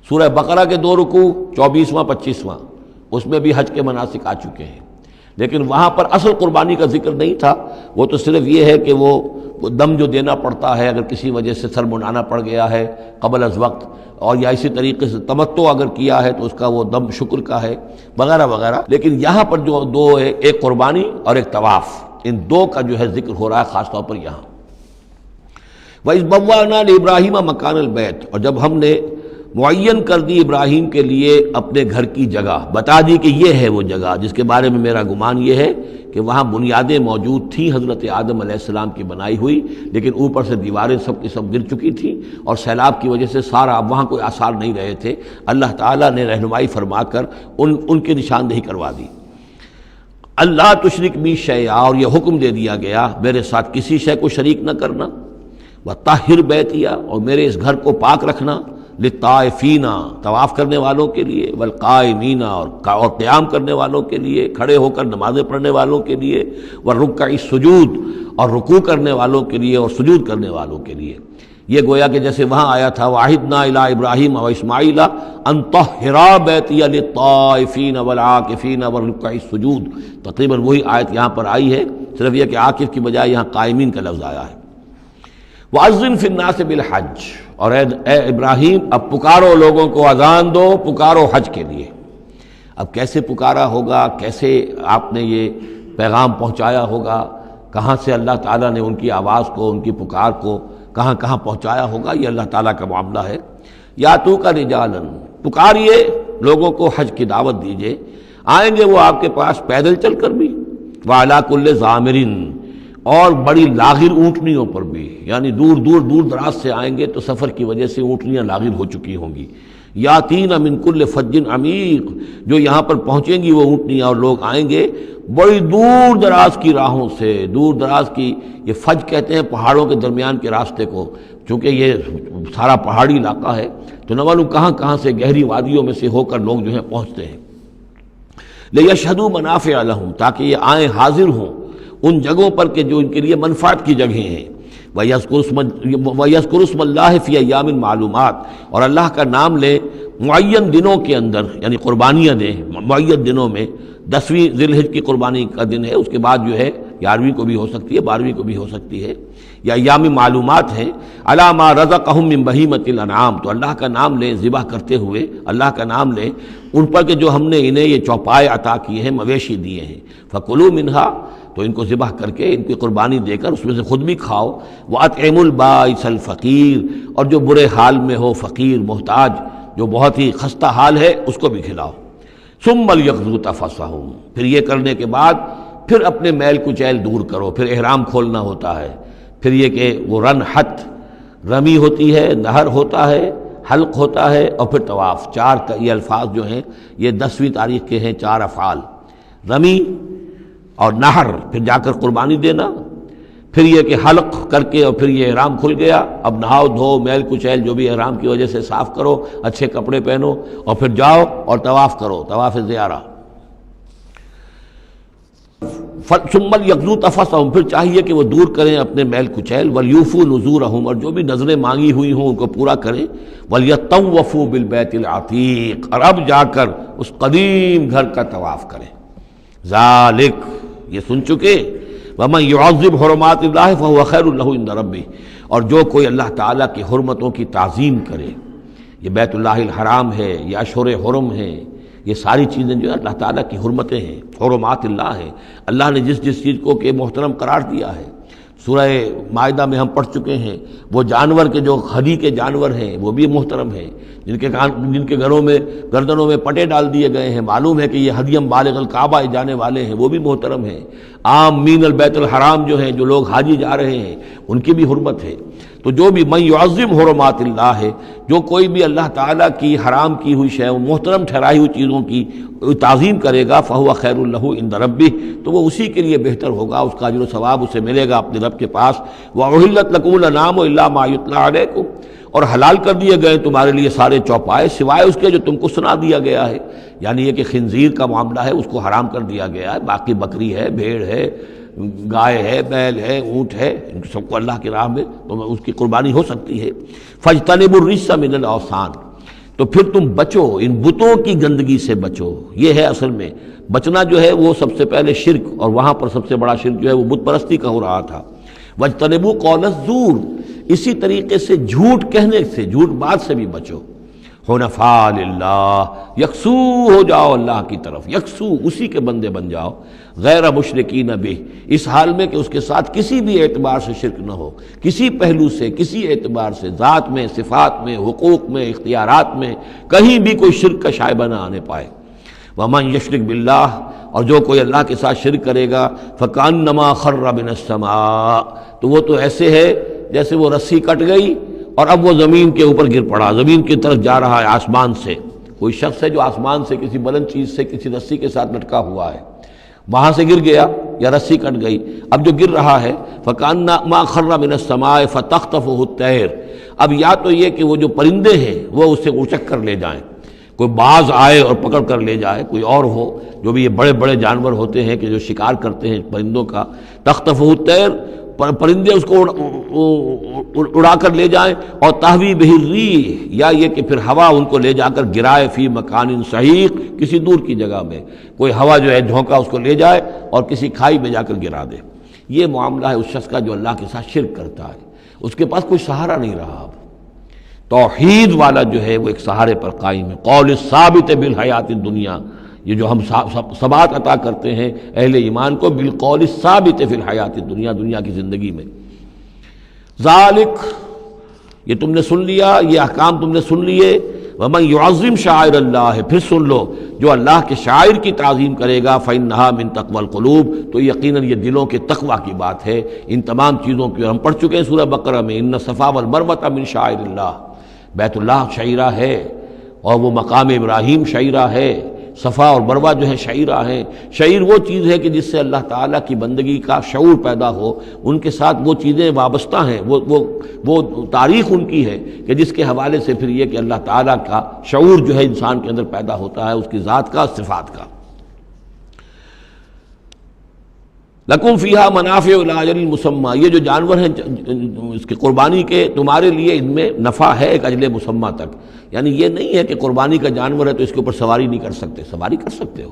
سورہ بقرہ کے دو رکوع 24واں 25واں، اس میں بھی حج کے مناسک آ چکے ہیں، لیکن وہاں پر اصل قربانی کا ذکر نہیں تھا، وہ تو صرف یہ ہے کہ وہ دم جو دینا پڑتا ہے اگر کسی وجہ سے سر منڈانا پڑ گیا ہے قبل از وقت، اور یا اسی طریقے سے تمتع اگر کیا ہے تو اس کا وہ دم شکر کا ہے وغیرہ وغیرہ۔ لیکن یہاں پر جو دو ہے، ایک قربانی اور ایک طواف، ان دو کا جو ہے ذکر ہو رہا ہے خاص طور پر یہاں۔ وَإِذْ بَوَّأْنَا لِإِبْرَاهِيمَ مَكَانَ الْبَيْتِ، اور جب ہم نے معین کر دی ابراہیم کے لیے اپنے گھر کی جگہ، بتا دی کہ یہ ہے وہ جگہ جس کے بارے میں میرا گمان یہ ہے کہ وہاں بنیادیں موجود تھیں حضرت آدم علیہ السلام کی بنائی ہوئی، لیکن اوپر سے دیواریں سب کی سب گر چکی تھیں اور سیلاب کی وجہ سے سارا اب وہاں کوئی آثار نہیں رہے تھے۔ اللہ تعالیٰ نے رہنمائی فرما کر ان کی نشاندہی کروا دی۔ اللہ تشرک بی شیئا، اور یہ حکم دے دیا گیا میرے ساتھ کسی شے کو شریک نہ کرنا، وطہر بیتیا، اور میرے اس گھر کو پاک رکھنا، للطائفین، طواف کرنے والوں کے لیے، والقائمین، اور قیام کرنے والوں کے لیے، کھڑے ہو کر نمازیں پڑھنے والوں کے لیے، والرکع السجود، اور رکوع کرنے والوں کے لیے اور سجود کرنے والوں کے لیے۔ یہ گویا کہ جیسے وہاں آیا تھا وَعَهِدْنَا إِلَىٰ إِبْرَاهِيمَ وَإِسْمَاعِيلَ أَن طَهِّرَا بَيْتِيَ لِلطَّائِفِينَ وَالْعَاكِفِينَ وَالرُّكَّعِ السُّجُودِ، تقریباً وہی آیت یہاں پر آئی ہے، صرف یہ کہ عاکف کی بجائے یہاں قائمین کا لفظ آیا ہے۔ وَأَذِّن فِي النَّاسِ بِالْحَجِّ، اور اے ابراہیم اب پکارو لوگوں کو، اذان دو، پکارو حج کے لیے۔ اب کیسے پکارا ہوگا، کیسے آپ نے یہ پیغام پہنچایا ہوگا، کہاں سے اللہ تعالیٰ نے ان کی آواز کو، ان کی پکار کو کہاں کہاں پہنچایا ہوگا، یہ اللہ تعالیٰ کا معاملہ ہے۔ یا تو کا رجالن، پکاریے لوگوں کو، حج کی دعوت دیجیے، آئیں گے وہ آپ کے پاس پیدل چل کر بھی، وعلیٰ کل ضامر، اور بڑی لاغر اونٹنیوں پر بھی، یعنی دور دراز سے آئیں گے تو سفر کی وجہ سے اونٹنیاں لاغر ہو چکی ہوں گی۔ یاتین من کل فج عمیق، جو یہاں پر پہنچیں گی وہ اونٹنیاں اور لوگ آئیں گے بڑی دور دراز کی راہوں سے، دور دراز کی، یہ فج کہتے ہیں پہاڑوں کے درمیان کے راستے کو، چونکہ یہ سارا پہاڑی علاقہ ہے تو نہ معلوم کہاں کہاں سے گہری وادیوں میں سے ہو کر لوگ جو ہیں پہنچتے ہیں۔ لیشہدوا منافع لہم، تاکہ یہ آئیں حاضر ہوں ان جگہوں پر کہ جو ان کے لیے منفعت کی جگہیں ہیں۔ وَيَذْكُرُ اسْمَ اللَّهِ فِي أَيَّامٍ معلومات، اور اللہ کا نام لیں معین دنوں کے اندر، یعنی قربانیاں دیں معین دنوں میں۔ 10ویں ذی الحجہ کی قربانی کا دن ہے، اس کے بعد جو ہے 11ویں کو بھی ہو سکتی ہے، 12ویں کو بھی ہو سکتی ہے، یا ایام معلومات ہیں۔ عَلَىٰ مَا رَزَقَهُم مِّن بَهِیمَةِ الْأَنْعَامِ، تو اللہ کا نام لیں ذبح کرتے ہوئے، اللہ کا نام لیں ان پر کہ جو ہم نے انہیں یہ چوپائے عطا کیے ہیں، مویشی دیے ہیں۔ فَكُلُوا مِنْهَا، تو ان کو ذبح کر کے ان کی قربانی دے کر اس میں سے خود بھی کھاؤ۔ وَأَطْعِمُوا الْبَائِسَ الْفَقِيرَ، اور جو برے حال میں ہو، فقیر محتاج جو بہت ہی خستہ حال ہے، اس کو بھی کھلاؤ۔ ثُمَّ لْيَقْضُوا تَفَثَّهُمْ، پھر یہ کرنے کے بعد پھر اپنے میل کچیل دور کرو، پھر احرام کھولنا ہوتا ہے، پھر یہ کہ وہ رنحت رمی ہوتی ہے، نہر ہوتا ہے، حلق ہوتا ہے، اور پھر طواف۔ چار یہ الفاظ جو ہیں یہ 10ویں تاریخ کے ہیں، 4 افعال، رمی اور نہر، پھر جا کر قربانی دینا، پھر یہ کہ حلق کر کے اور پھر یہ احرام کھل گیا، اب نہاؤ دھو، میل کچیل جو بھی احرام کی وجہ سے صاف کرو، اچھے کپڑے پہنو، اور پھر جاؤ اور طواف کرو، طواف زیارہ۔ ثم یقضوا تفثهم، پھر چاہیے کہ وہ دور کریں اپنے میل کچیل، ولیوفوا نذورهم، اور جو بھی نذریں مانگی ہوئی ہوں ان کو پورا کریں، ولیطوفوا بالبیت العتیق، اور اب جا کر اس قدیم گھر کا طواف کریں۔ ذالک، یہ سن چکے، ومن يعظم حرمات اللہ فهو خیر له عند ربہ، اور جو کوئی اللہ تعالیٰ کی حرمتوں کی تعظیم کرے، یہ بیت اللہ الحرام ہے، یہ اشہر حرم ہے، یہ ساری چیزیں جو ہے اللہ تعالیٰ کی حرمتیں ہیں، حرمات اللہ ہیں، اللہ نے جس جس چیز کو کہ محترم قرار دیا ہے۔ سورہ مائدہ میں ہم پڑھ چکے ہیں، وہ جانور کے جو خدی کے جانور ہیں وہ بھی محترم ہیں، جن کے گھروں میں گردنوں میں پٹے ڈال دیے گئے ہیں، معلوم ہے کہ یہ ہدیم بالغ الکعبہ جانے والے ہیں، وہ بھی محترم ہیں۔ عام مین البیت الحرام جو ہیں، جو لوگ حاجی جا رہے ہیں، ان کی بھی حرمت ہے۔ تو جو بھی من یعظم حرمات اللہ ہے، جو کوئی بھی اللہ تعالیٰ کی حرام کی ہوئی شے، محترم ٹھہرائی ہوئی چیزوں کی تعظیم کرے گا، فہو خیر لہ عند ربہ، تو وہ اسی کے لیے بہتر ہوگا، اس کا اجر و ثواب اسے ملے گا اپنے رب کے پاس۔ وَأُحِلَّتْ لَكُمُ الْأَنْعَامُ إِلَّا مَا يُتْلَىٰ عَلَيْكُمْ، اور حلال کر دیے گئے تمہارے لیے سارے چوپائے سوائے اس کے جو تم کو سنا دیا گیا ہے، یعنی یہ کہ خنزیر کا معاملہ ہے، اس کو حرام کر دیا گیا ہے، باقی بکری ہے، بھیڑ ہے، گائے ہے، بیل ہے، اونٹ ہے، ان سب کو اللہ کی راہ میں تو اس کی قربانی ہو سکتی ہے۔ فَاجْتَنِبُوا الرِّجْسَ مِنَ الْأَوْثَانِ، تو پھر تم بچو، ان بتوں کی گندگی سے بچو۔ یہ ہے اصل میں بچنا جو ہے وہ سب سے پہلے شرک، اور وہاں پر سب سے بڑا شرک جو ہے وہ بت پرستی کا ہو رہا تھا۔ وَاجْتَنِبُوا قَوْلَ الزُّورِ، اسی طریقے سے جھوٹ کہنے سے، جھوٹ بات سے بھی بچو۔ حنفاء للہ، یکسو ہو جاؤ اللہ کی طرف، یکسو اسی کے بندے بن جاؤ، غیر مشرکین بہ، اس حال میں کہ اس کے ساتھ کسی بھی اعتبار سے شرک نہ ہو، کسی پہلو سے، کسی اعتبار سے، ذات میں، صفات میں، حقوق میں، اختیارات میں، کہیں بھی کوئی شرک کا شائبہ نہ آنے پائے۔ ومن یشرک باللہ، اور جو کوئی اللہ کے ساتھ شرک کرے گا، فکأنما خر من السماء، تو وہ تو ایسے ہے جیسے وہ رسی کٹ گئی اور اب وہ زمین کے اوپر گر پڑا، زمین کی طرف جا رہا ہے آسمان سے۔ کوئی شخص ہے جو آسمان سے کسی بلند چیز سے کسی رسی کے ساتھ لٹکا ہوا ہے، وہاں سے گر گیا یا رسی کٹ گئی، اب جو گر رہا ہے فَكَأَنَّمَا خَرَّ مِنَ السَّمَاءِ فَتَخْطَفُهُ الطَّيْرُ، اب یا تو یہ کہ وہ جو پرندے ہیں وہ اسے اچک کر لے جائیں، کوئی باز آئے اور پکڑ کر لے جائے، کوئی اور ہو، جو بھی یہ بڑے بڑے جانور ہوتے ہیں کہ جو شکار کرتے ہیں پرندوں کا، تخطفہ الطیر، پرندے اس کو اڑا کر لے جائیں، اور تہوی بہ الریح، یا یہ کہ پھر ہوا ان کو لے جا کر گرائے فی مکان صحیق، کسی دور کی جگہ میں کوئی ہوا جو ہے جھونکا اس کو لے جائے اور کسی کھائی میں جا کر گرا دے۔ یہ معاملہ ہے اس شخص کا جو اللہ کے ساتھ شرک کرتا ہے، اس کے پاس کوئی سہارا نہیں رہا۔ اب توحید والا جو ہے وہ ایک سہارے پر قائم ہے، قول ثابت بالحیات الدنیا، یہ جو ہم ثبات عطا کرتے ہیں اہل ایمان کو، بالقول ثابت فی الحیات الدنیا، دنیا کی زندگی میں۔ ذالک، یہ تم نے سن لیا، یہ احکام تم نے سن لیے۔ ومن یعظم شعائر اللہ، پھر سن لو جو اللہ کے شاعر کی تعظیم کرے گا، فإنہا من تقوی القلوب، تو یقیناً یہ دلوں کے تقوی کی بات ہے۔ ان تمام چیزوں کی ہم پڑھ چکے ہیں سورہ بقرہ میں، ان الصفا والمروۃ من شعائر اللہ، بیت اللہ شعیرہ ہے اور وہ مقام ابراہیم شعیرہ ہے، صفا اور مروہ جو ہے شعیرہ ہیں۔ شعیر وہ چیز ہے کہ جس سے اللہ تعالیٰ کی بندگی کا شعور پیدا ہو، ان کے ساتھ وہ چیزیں وابستہ ہیں، وہ تاریخ ان کی ہے کہ جس کے حوالے سے پھر یہ کہ اللہ تعالیٰ کا شعور جو ہے انسان کے اندر پیدا ہوتا ہے، اس کی ذات کا، صفات کا۔ لکم فیہا منافع الی اجل مسمى، یہ جو جانور ہیں اس کی قربانی کے، تمہارے لیے ان میں نفع ہے ایک اجل مسمى تک، یعنی یہ نہیں ہے کہ قربانی کا جانور ہے تو اس کے اوپر سواری نہیں کر سکتے، سواری کر سکتے ہو۔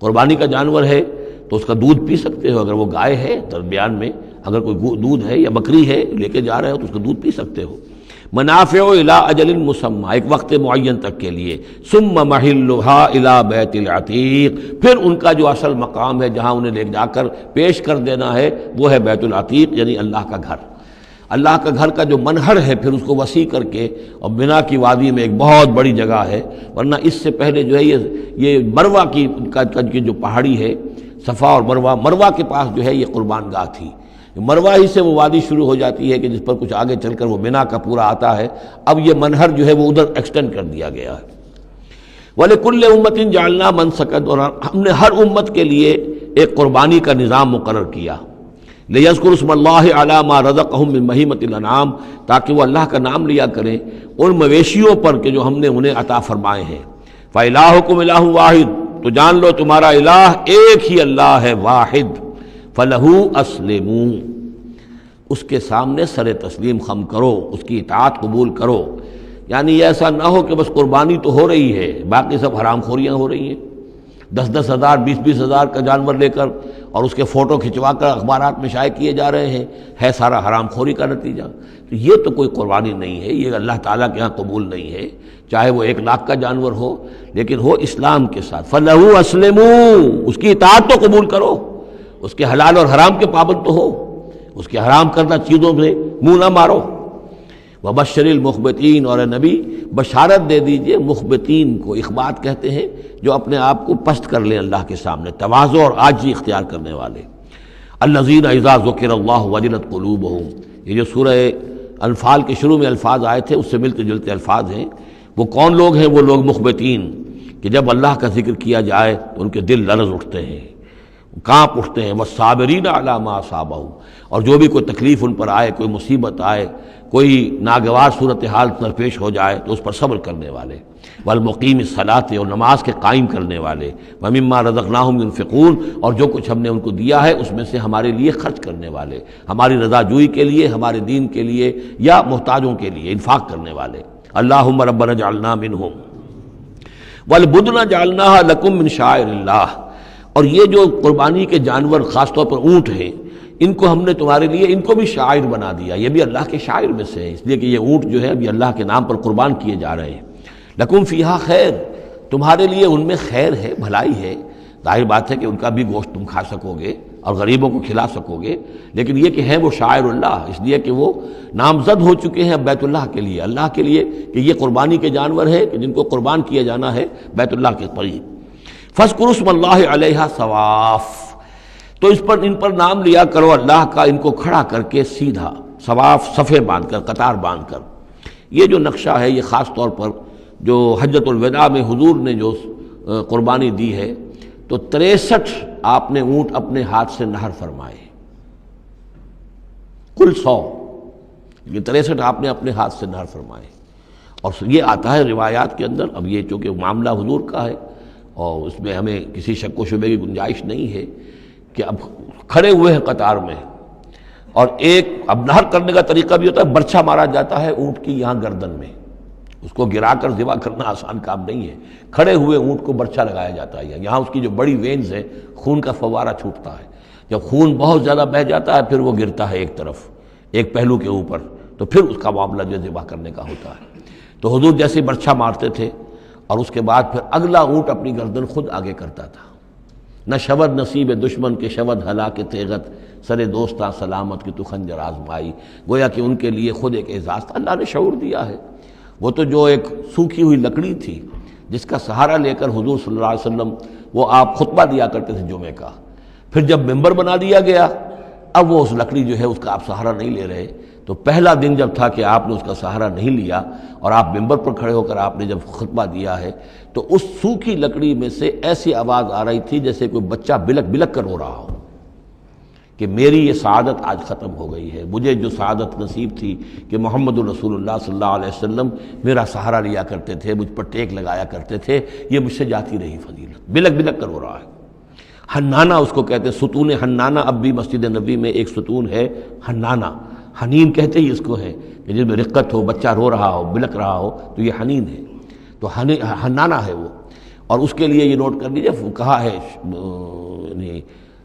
قربانی کا جانور ہے تو اس کا دودھ پی سکتے ہو، اگر وہ گائے ہے درمیان میں اگر کوئی دودھ ہے یا بکری ہے لے کے جا رہے ہو تو اس کا دودھ پی سکتے ہو۔ منافع الی اجل مسمى، ایک وقت معین تک کے لیے۔ ثم محلها الی بیت العتیق، پھر ان کا جو اصل مقام ہے جہاں انہیں لے جا کر پیش کر دینا ہے وہ ہے بیت العتیق، یعنی اللہ کا گھر۔ اللہ کا گھر کا جو منہر ہے پھر اس کو وسیع کر کے، اور بنا کی وادی میں ایک بہت بڑی جگہ ہے، ورنہ اس سے پہلے جو ہے یہ مروہ کی جو پہاڑی ہے صفا اور مروہ کے پاس جو ہے یہ قربان گاہ تھی، مروہ ہی سے وہ وادی شروع ہو جاتی ہے کہ جس پر کچھ آگے چل کر وہ منا کا پورا آتا ہے، اب یہ منہر جو ہے وہ ادھر ایکسٹینڈ کر دیا گیا ہے۔ وَلِكُلِّ أُمَّةٍ جَعَلْنَا مَنسَكًا، اور ہم نے ہر امت کے لیے ایک قربانی کا نظام مقرر کیا، لِيَذْكُرُوا اسْمَ اللَّهِ عَلَىٰ مَا رَزَقَهُم مِّن بَهِيمَةِ الْأَنْعَامِ، تاکہ وہ اللہ کا نام لیا کریں ان مویشیوں پر کہ جو ہم نے انہیں عطا فرمائے ہیں۔ فَإِلَٰهُكُمْ إِلَٰهٌ وَاحِدٌ، تو جان لو تمہارا الہ ایک ہی اللہ ہے، واحد۔ فَلَهُ أَسْلِمُوا، اس کے سامنے سر تسلیم خم کرو، اس کی اطاعت قبول کرو۔ یعنی ایسا نہ ہو کہ بس قربانی تو ہو رہی ہے، باقی سب حرام خوریاں ہو رہی ہیں، 10-10 ہزار 20-20 ہزار کا جانور لے کر اور اس کے فوٹو کھنچوا کر اخبارات میں شائع کیے جا رہے ہیں، ہے سارا حرام خوری کا نتیجہ۔ تو یہ تو کوئی قربانی نہیں ہے، یہ اللہ تعالیٰ کے ہاں قبول نہیں ہے، چاہے وہ 1 لاکھ کا جانور ہو لیکن ہو اسلام کے ساتھ۔ فَلَهُ أَسْلِمُوا، اس کی اطاعت تو قبول کرو، اس کے حلال اور حرام کے پابند تو ہو، اس کے حرام کردہ چیزوں سے منہ نہ مارو۔ وبشر المخبتین، اور اے نبی بشارت دے دیجئے مخبتین کو، اخبات کہتے ہیں جو اپنے آپ کو پست کر لیں اللہ کے سامنے، تواضع اور عاجزی اختیار کرنے والے۔ الذین اذا ذکر اللہ وجلت قلوبہم، یہ جو سورہ انفال کے شروع میں الفاظ آئے تھے اس سے ملتے جلتے الفاظ ہیں۔ وہ کون لوگ ہیں؟ وہ لوگ مخبتین کہ جب اللہ کا ذکر کیا جائے تو ان کے دل لرز اٹھتے ہیں، کانپ اٹھتے ہیں۔ والصابرین علی ما اصابہم، اور جو بھی کوئی تکلیف ان پر آئے، کوئی مصیبت آئے، کوئی ناگوار صورتحال درپیش ہو جائے تو اس پر صبر کرنے والے۔ والمقیم الصلاۃ، اور نماز کے قائم کرنے والے۔ ومما رزقناہم ينفقون، اور جو کچھ ہم نے ان کو دیا ہے اس میں سے ہمارے لیے خرچ کرنے والے، ہماری رضا جوئی کے لیے، ہمارے دین کے لیے یا محتاجوں کے لیے انفاق کرنے والے۔ اللہم ربنا اجعلنا منہم والبدن جعلناها لکم من شعائر اللہ، اور یہ جو قربانی کے جانور خاص طور پر اونٹ ہیں، ان کو ہم نے تمہارے لیے ان کو بھی شاعر بنا دیا، یہ بھی اللہ کے شاعر میں سے ہے، اس لیے کہ یہ اونٹ جو ہے ابھی اللہ کے نام پر قربان کیے جا رہے ہیں۔ لکم فیہا خیر، تمہارے لیے ان میں خیر ہے، بھلائی ہے۔ ظاہر بات ہے کہ ان کا بھی گوشت تم کھا سکو گے اور غریبوں کو کھلا سکو گے، لیکن یہ کہ ہے وہ شاعر اللہ، اس لیے کہ وہ نامزد ہو چکے ہیں بیت اللہ کے لیے، اللہ کے لیے کہ یہ قربانی کے جانور ہے کہ جن کو قربان کیا جانا ہے بیت اللہ کے قریب۔ فاذکروا اسم اللہ علیہا صواف، تو اس پر ان پر نام لیا کرو اللہ کا، ان کو کھڑا کر کے سیدھا، صواف صفے باندھ کر، قطار باندھ کر۔ یہ جو نقشہ ہے یہ خاص طور پر جو حجۃ الوداع میں حضور نے جو قربانی دی ہے تو 63 آپ نے اونٹ اپنے ہاتھ سے نہر فرمائے، کل 100، یہ 63 آپ نے اپنے ہاتھ سے نہر فرمائے۔ اور یہ آتا ہے روایات کے اندر، اب یہ چونکہ معاملہ حضور کا ہے اور اس میں ہمیں کسی شک و شبے کی گنجائش نہیں ہے کہ اب کھڑے ہوئے ہیں قطار میں، اور ایک اب نہر کرنے کا طریقہ بھی ہوتا ہے، برچھا مارا جاتا ہے اونٹ کی یہاں گردن میں، اس کو گرا کر ذبح کرنا آسان کام نہیں ہے، کھڑے ہوئے اونٹ کو برچھا لگایا جاتا ہے، یہاں اس کی جو بڑی وینز ہے خون کا فوارہ چھوٹتا ہے، جب خون بہت زیادہ بہہ جاتا ہے پھر وہ گرتا ہے ایک طرف، ایک پہلو کے اوپر، تو پھر اس کا معاملہ جو ذبح کرنے کا ہوتا ہے۔ تو حضور جیسے برچھا مارتے تھے اور اس کے بعد پھر اگلا اونٹ اپنی گردن خود آگے کرتا تھا۔ نہ شود نصیب دشمن کے شود ہلاک تیغت، سر دوستاں سلامت کی تو خنجر آزمائی، گویا کہ ان کے لیے خود ایک اعزاز تھا، اللہ نے شعور دیا ہے۔ وہ تو جو ایک سوکھی ہوئی لکڑی تھی جس کا سہارا لے کر حضور صلی اللہ علیہ وسلم وہ آپ خطبہ دیا کرتے تھے جمعے کا، پھر جب ممبر بنا دیا گیا اب وہ اس لکڑی جو ہے اس کا آپ سہارا نہیں لے رہے، تو پہلا دن جب تھا کہ آپ نے اس کا سہارا نہیں لیا اور آپ ممبر پر کھڑے ہو کر آپ نے جب خطبہ دیا ہے تو اس سوکھی لکڑی میں سے ایسی آواز آ رہی تھی جیسے کوئی بچہ بلک بلک کر رو رہا ہو کہ میری یہ سعادت آج ختم ہو گئی ہے، مجھے جو سعادت نصیب تھی کہ محمد الرسول اللہ صلی اللہ علیہ وسلم میرا سہارا لیا کرتے تھے، مجھ پر ٹیک لگایا کرتے تھے، یہ مجھ سے جاتی رہی فضیلت، بلک بلک کر رو رہا ہے۔ حنانہ اس کو کہتے ہیں، ستون حنانہ، اب بھی مسجد نبی میں ایک ستون ہے حنانہ، حنین کہتے ہی اس کو ہے کہ جس میں رقت ہو، بچہ رو رہا ہو، بلک رہا ہو تو یہ حنین ہے، تو حنانہ ہے وہ۔ اور اس کے لیے یہ نوٹ کر لیجیے، کہا ہے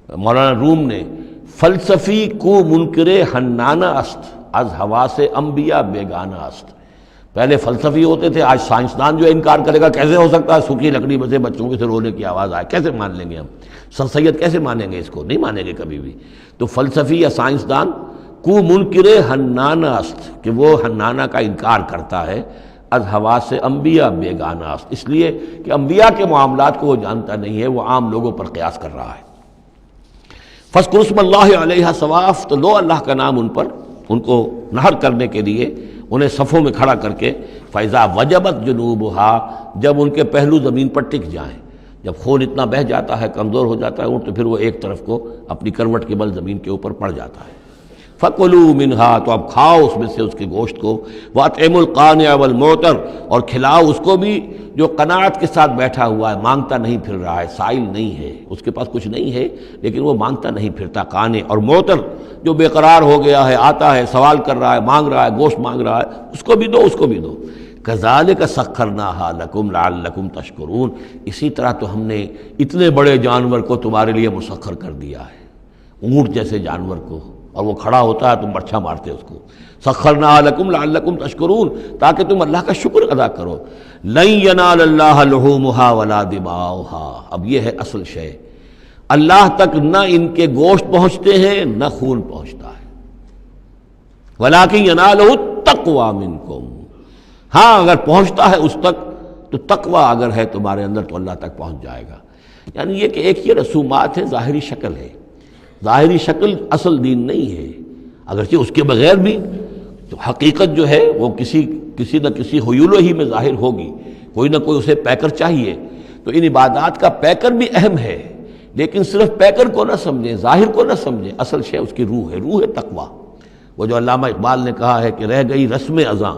مولانا روم نے، فلسفی کو منکر حنانہ است، از حواس انبیاء بیگانہ است۔ پہلے فلسفی ہوتے تھے، آج سائنسدان جو انکار کرے گا کیسے ہو سکتا ہے سوکھی لکڑی میں سے بچوں کے سے رونے کی آواز آئے، کیسے مان لیں گے ہم؟ سر سید کیسے مانیں گے اس کو؟ نہیں مانیں گے کبھی بھی۔ تو فلسفی یا سائنسدان کو منکر حنانہ است، کہ وہ حنانہ کا انکار کرتا ہے، از حواس انبیاء بیگانہ است، اس لیے کہ انبیاء کے معاملات کو وہ جانتا نہیں ہے، وہ عام لوگوں پر قیاس کر رہا ہے۔ فاذکر اسم اللہ علیہا صواف، تو لو اللہ کا نام ان پر، ان کو نہر کرنے کے لیے انہیں صفوں میں کھڑا کر کے، فَإِذَا وَجَبَتْ جُنُوبُهَا، جب ان کے پہلو زمین پر ٹک جائیں، جب خون اتنا بہہ جاتا ہے، کمزور ہو جاتا ہے اونٹ، تو پھر وہ ایک طرف کو اپنی کروٹ کے بل زمین کے اوپر پڑ جاتا ہے۔ فَكُلُوا مِنْهَا، تو اب کھاؤ اس میں سے اس کے گوشت کو، وَأَطْعِمُوا الْقَانِعَ وَالْمُعْتَرَ، اور کھلاؤ اس کو بھی جو قناعت کے ساتھ بیٹھا ہوا ہے، مانگتا نہیں پھر رہا ہے، سائل نہیں ہے، اس کے پاس کچھ نہیں ہے لیکن وہ مانگتا نہیں پھرتا، قانع، اور معتر جو بے قرار ہو گیا ہے، آتا ہے، سوال کر رہا ہے، مانگ رہا ہے، گوشت مانگ رہا ہے، اس کو بھی دو، اس کو بھی دو۔ كَذَلِكَ سَخَّرْنَاهَا لَكُمْ لَعَلَّكُمْ تَشْكُرُونَ، اسی طرح تو ہم نے اتنے بڑے جانور کو تمہارے لیے مسخر کر دیا ہے، اونٹ جیسے جانور کو، اور وہ کھڑا ہوتا ہے تم برچھا مارتے اس کو، سخرناها لکم لعلکم تشکرون، تاکہ تم اللہ کا شکر ادا کرو۔ لن ینال اللہ لحومها ولا دماؤها، اب یہ ہے اصل شے، اللہ تک نہ ان کے گوشت پہنچتے ہیں نہ خون پہنچتا ہے، ولکن ینالہ التقوی منکم، ہاں اگر پہنچتا ہے اس تک تو تقوی اگر ہے تمہارے اندر تو اللہ تک پہنچ جائے گا۔ یعنی یہ کہ ایک یہ رسومات ہے، ظاہری شکل ہے، ظاہری شکل اصل دین نہیں ہے، اگرچہ اس کے بغیر بھی تو حقیقت جو ہے وہ کسی نہ کسی حیول ہی میں ظاہر ہوگی، کوئی نہ کوئی اسے پیکر چاہیے۔ تو ان عبادات کا پیکر بھی اہم ہے، لیکن صرف پیکر کو نہ سمجھیں، ظاہر کو نہ سمجھیں، اصل شے اس کی روح ہے، روح تقویٰ۔ وہ جو علامہ اقبال نے کہا ہے کہ رہ گئی رسم اذاں،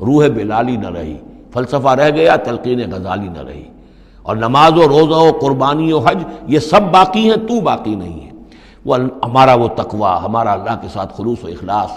روح بلالی نہ رہی، فلسفہ رہ گیا، تلقین غزالی نہ رہی، اور نماز و روزہ و قربانی و حج یہ سب باقی ہیں، تو باقی نہیں ہے۔ وہ ہمارا وہ تقویٰ، ہمارا اللہ کے ساتھ خلوص و اخلاص،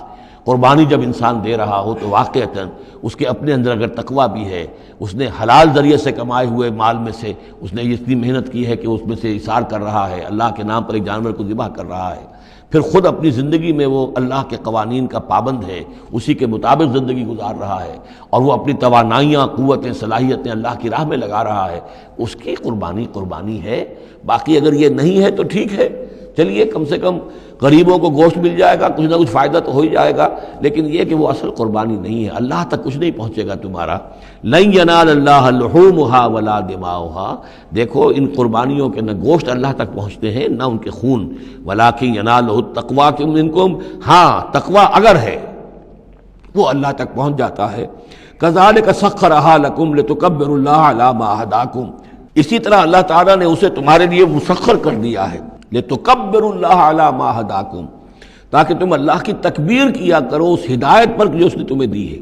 قربانی جب انسان دے رہا ہو تو واقعتاً اس کے اپنے اندر اگر تقویٰ بھی ہے، اس نے حلال ذریعے سے کمائے ہوئے مال میں سے اس نے اتنی محنت کی ہے کہ اس میں سے اثار کر رہا ہے، اللہ کے نام پر ایک جانور کو ذبح کر رہا ہے، پھر خود اپنی زندگی میں وہ اللہ کے قوانین کا پابند ہے، اسی کے مطابق زندگی گزار رہا ہے، اور وہ اپنی توانائیاں، قوتیں، صلاحیتیں اللہ کی راہ میں لگا رہا ہے، اس کی قربانی ہے۔ باقی اگر یہ نہیں ہے تو ٹھیک ہے، چلیے کم سے کم غریبوں کو گوشت مل جائے گا، کچھ نہ کچھ فائدہ تو ہو ہی جائے گا، لیکن یہ کہ وہ اصل قربانی نہیں ہے، اللہ تک کچھ نہیں پہنچے گا تمہارا۔ لن ینال اللہ لحومها ولا دماؤها، دیکھو ان قربانیوں کے نہ گوشت اللہ تک پہنچتے ہیں نہ ان کے خون، ولکن ینالہ التقوی منکم، ہاں تقوی اگر ہے وہ اللہ تک پہنچ جاتا ہے۔ کذالک سخرھا لکم لتکبروا اللہ علی ما ھداکم، اسی طرح اللہ تعالیٰ نے اسے تمہارے لیے مسخر کر دیا ہے، لتکبروا اللہ علی ما ھداکم، تاکہ تم اللہ کی تکبیر کیا کرو اس ہدایت پر جو اس نے تمہیں دی ہے۔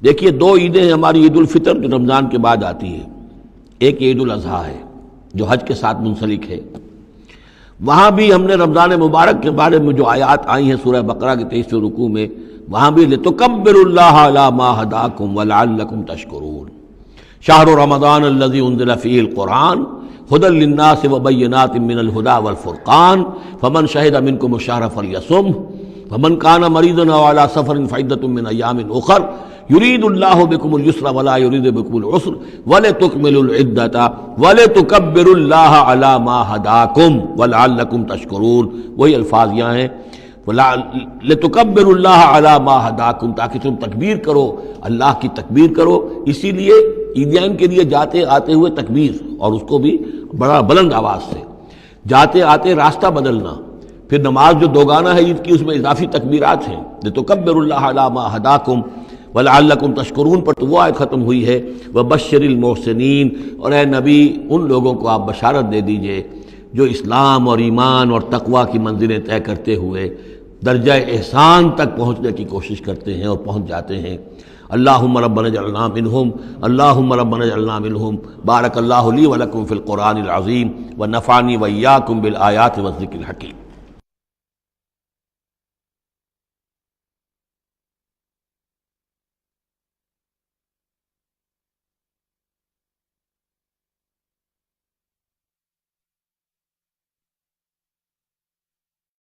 دیکھیے دو عیدیں ہیں ہماری، عید الفطر جو رمضان کے بعد آتی ہے، ایک عید الاضحیٰ ہے جو حج کے ساتھ منسلک ہے۔ وہاں بھی ہم نے رمضان مبارک کے بارے میں جو آیات آئی ہیں سورہ بقرہ کے 23ویں رکوع میں، وہاں بھی لتکبروا اللہ علی ما ھداکم ولعلکم تشکرون، شہر رمضان الذی انزل فیہ القرآن ہدی للناس وبینات من الہدی والفرقان فمن شہد منکم الشہر فلیصمہ ومن کان مریضا او علی سفر فعدۃ من ایام اخر یرید اللہ بکم الیسر ولا یرید بکم العسر ولتکملوا العدۃ ولتکبروا اللہ علی ما ھداکم ولعلکم تشکرون، وہی الفاظ یہاں ہیں، لتکبروا اللہ علی ما ھداکم، تاکہ تم تکبیر کرو، اللہ کی تکبیر کرو۔ اسی لیے عیدیان کے لیے جاتے آتے ہوئے تکبیر، اور اس کو بھی بڑا بلند آواز سے، جاتے آتے راستہ بدلنا، پھر نماز جو دوگانہ ہے عید کی اس میں اضافی تکبیرات ہیں، لتکبروا اللہ علی ما ھداکم ولعلکم تشکرون پر تو وہ آیت ختم ہوئی ہے، وبشر المحسنین، اور اے نبی ان لوگوں کو آپ بشارت دے دیجئے جو اسلام اور ایمان اور تقوی کی منزلیں طے کرتے ہوئے درجہ احسان تک پہنچنے کی کوشش کرتے ہیں اور پہنچ جاتے ہیں۔ اللہم ربنا اجعلنا منہم، اللہم ربنا اجعلنا منہم۔ بارک اللہ لی ولکم فی القرآن العظیم ونفعنی وإیاکم بالآیات والذکر الحکیم۔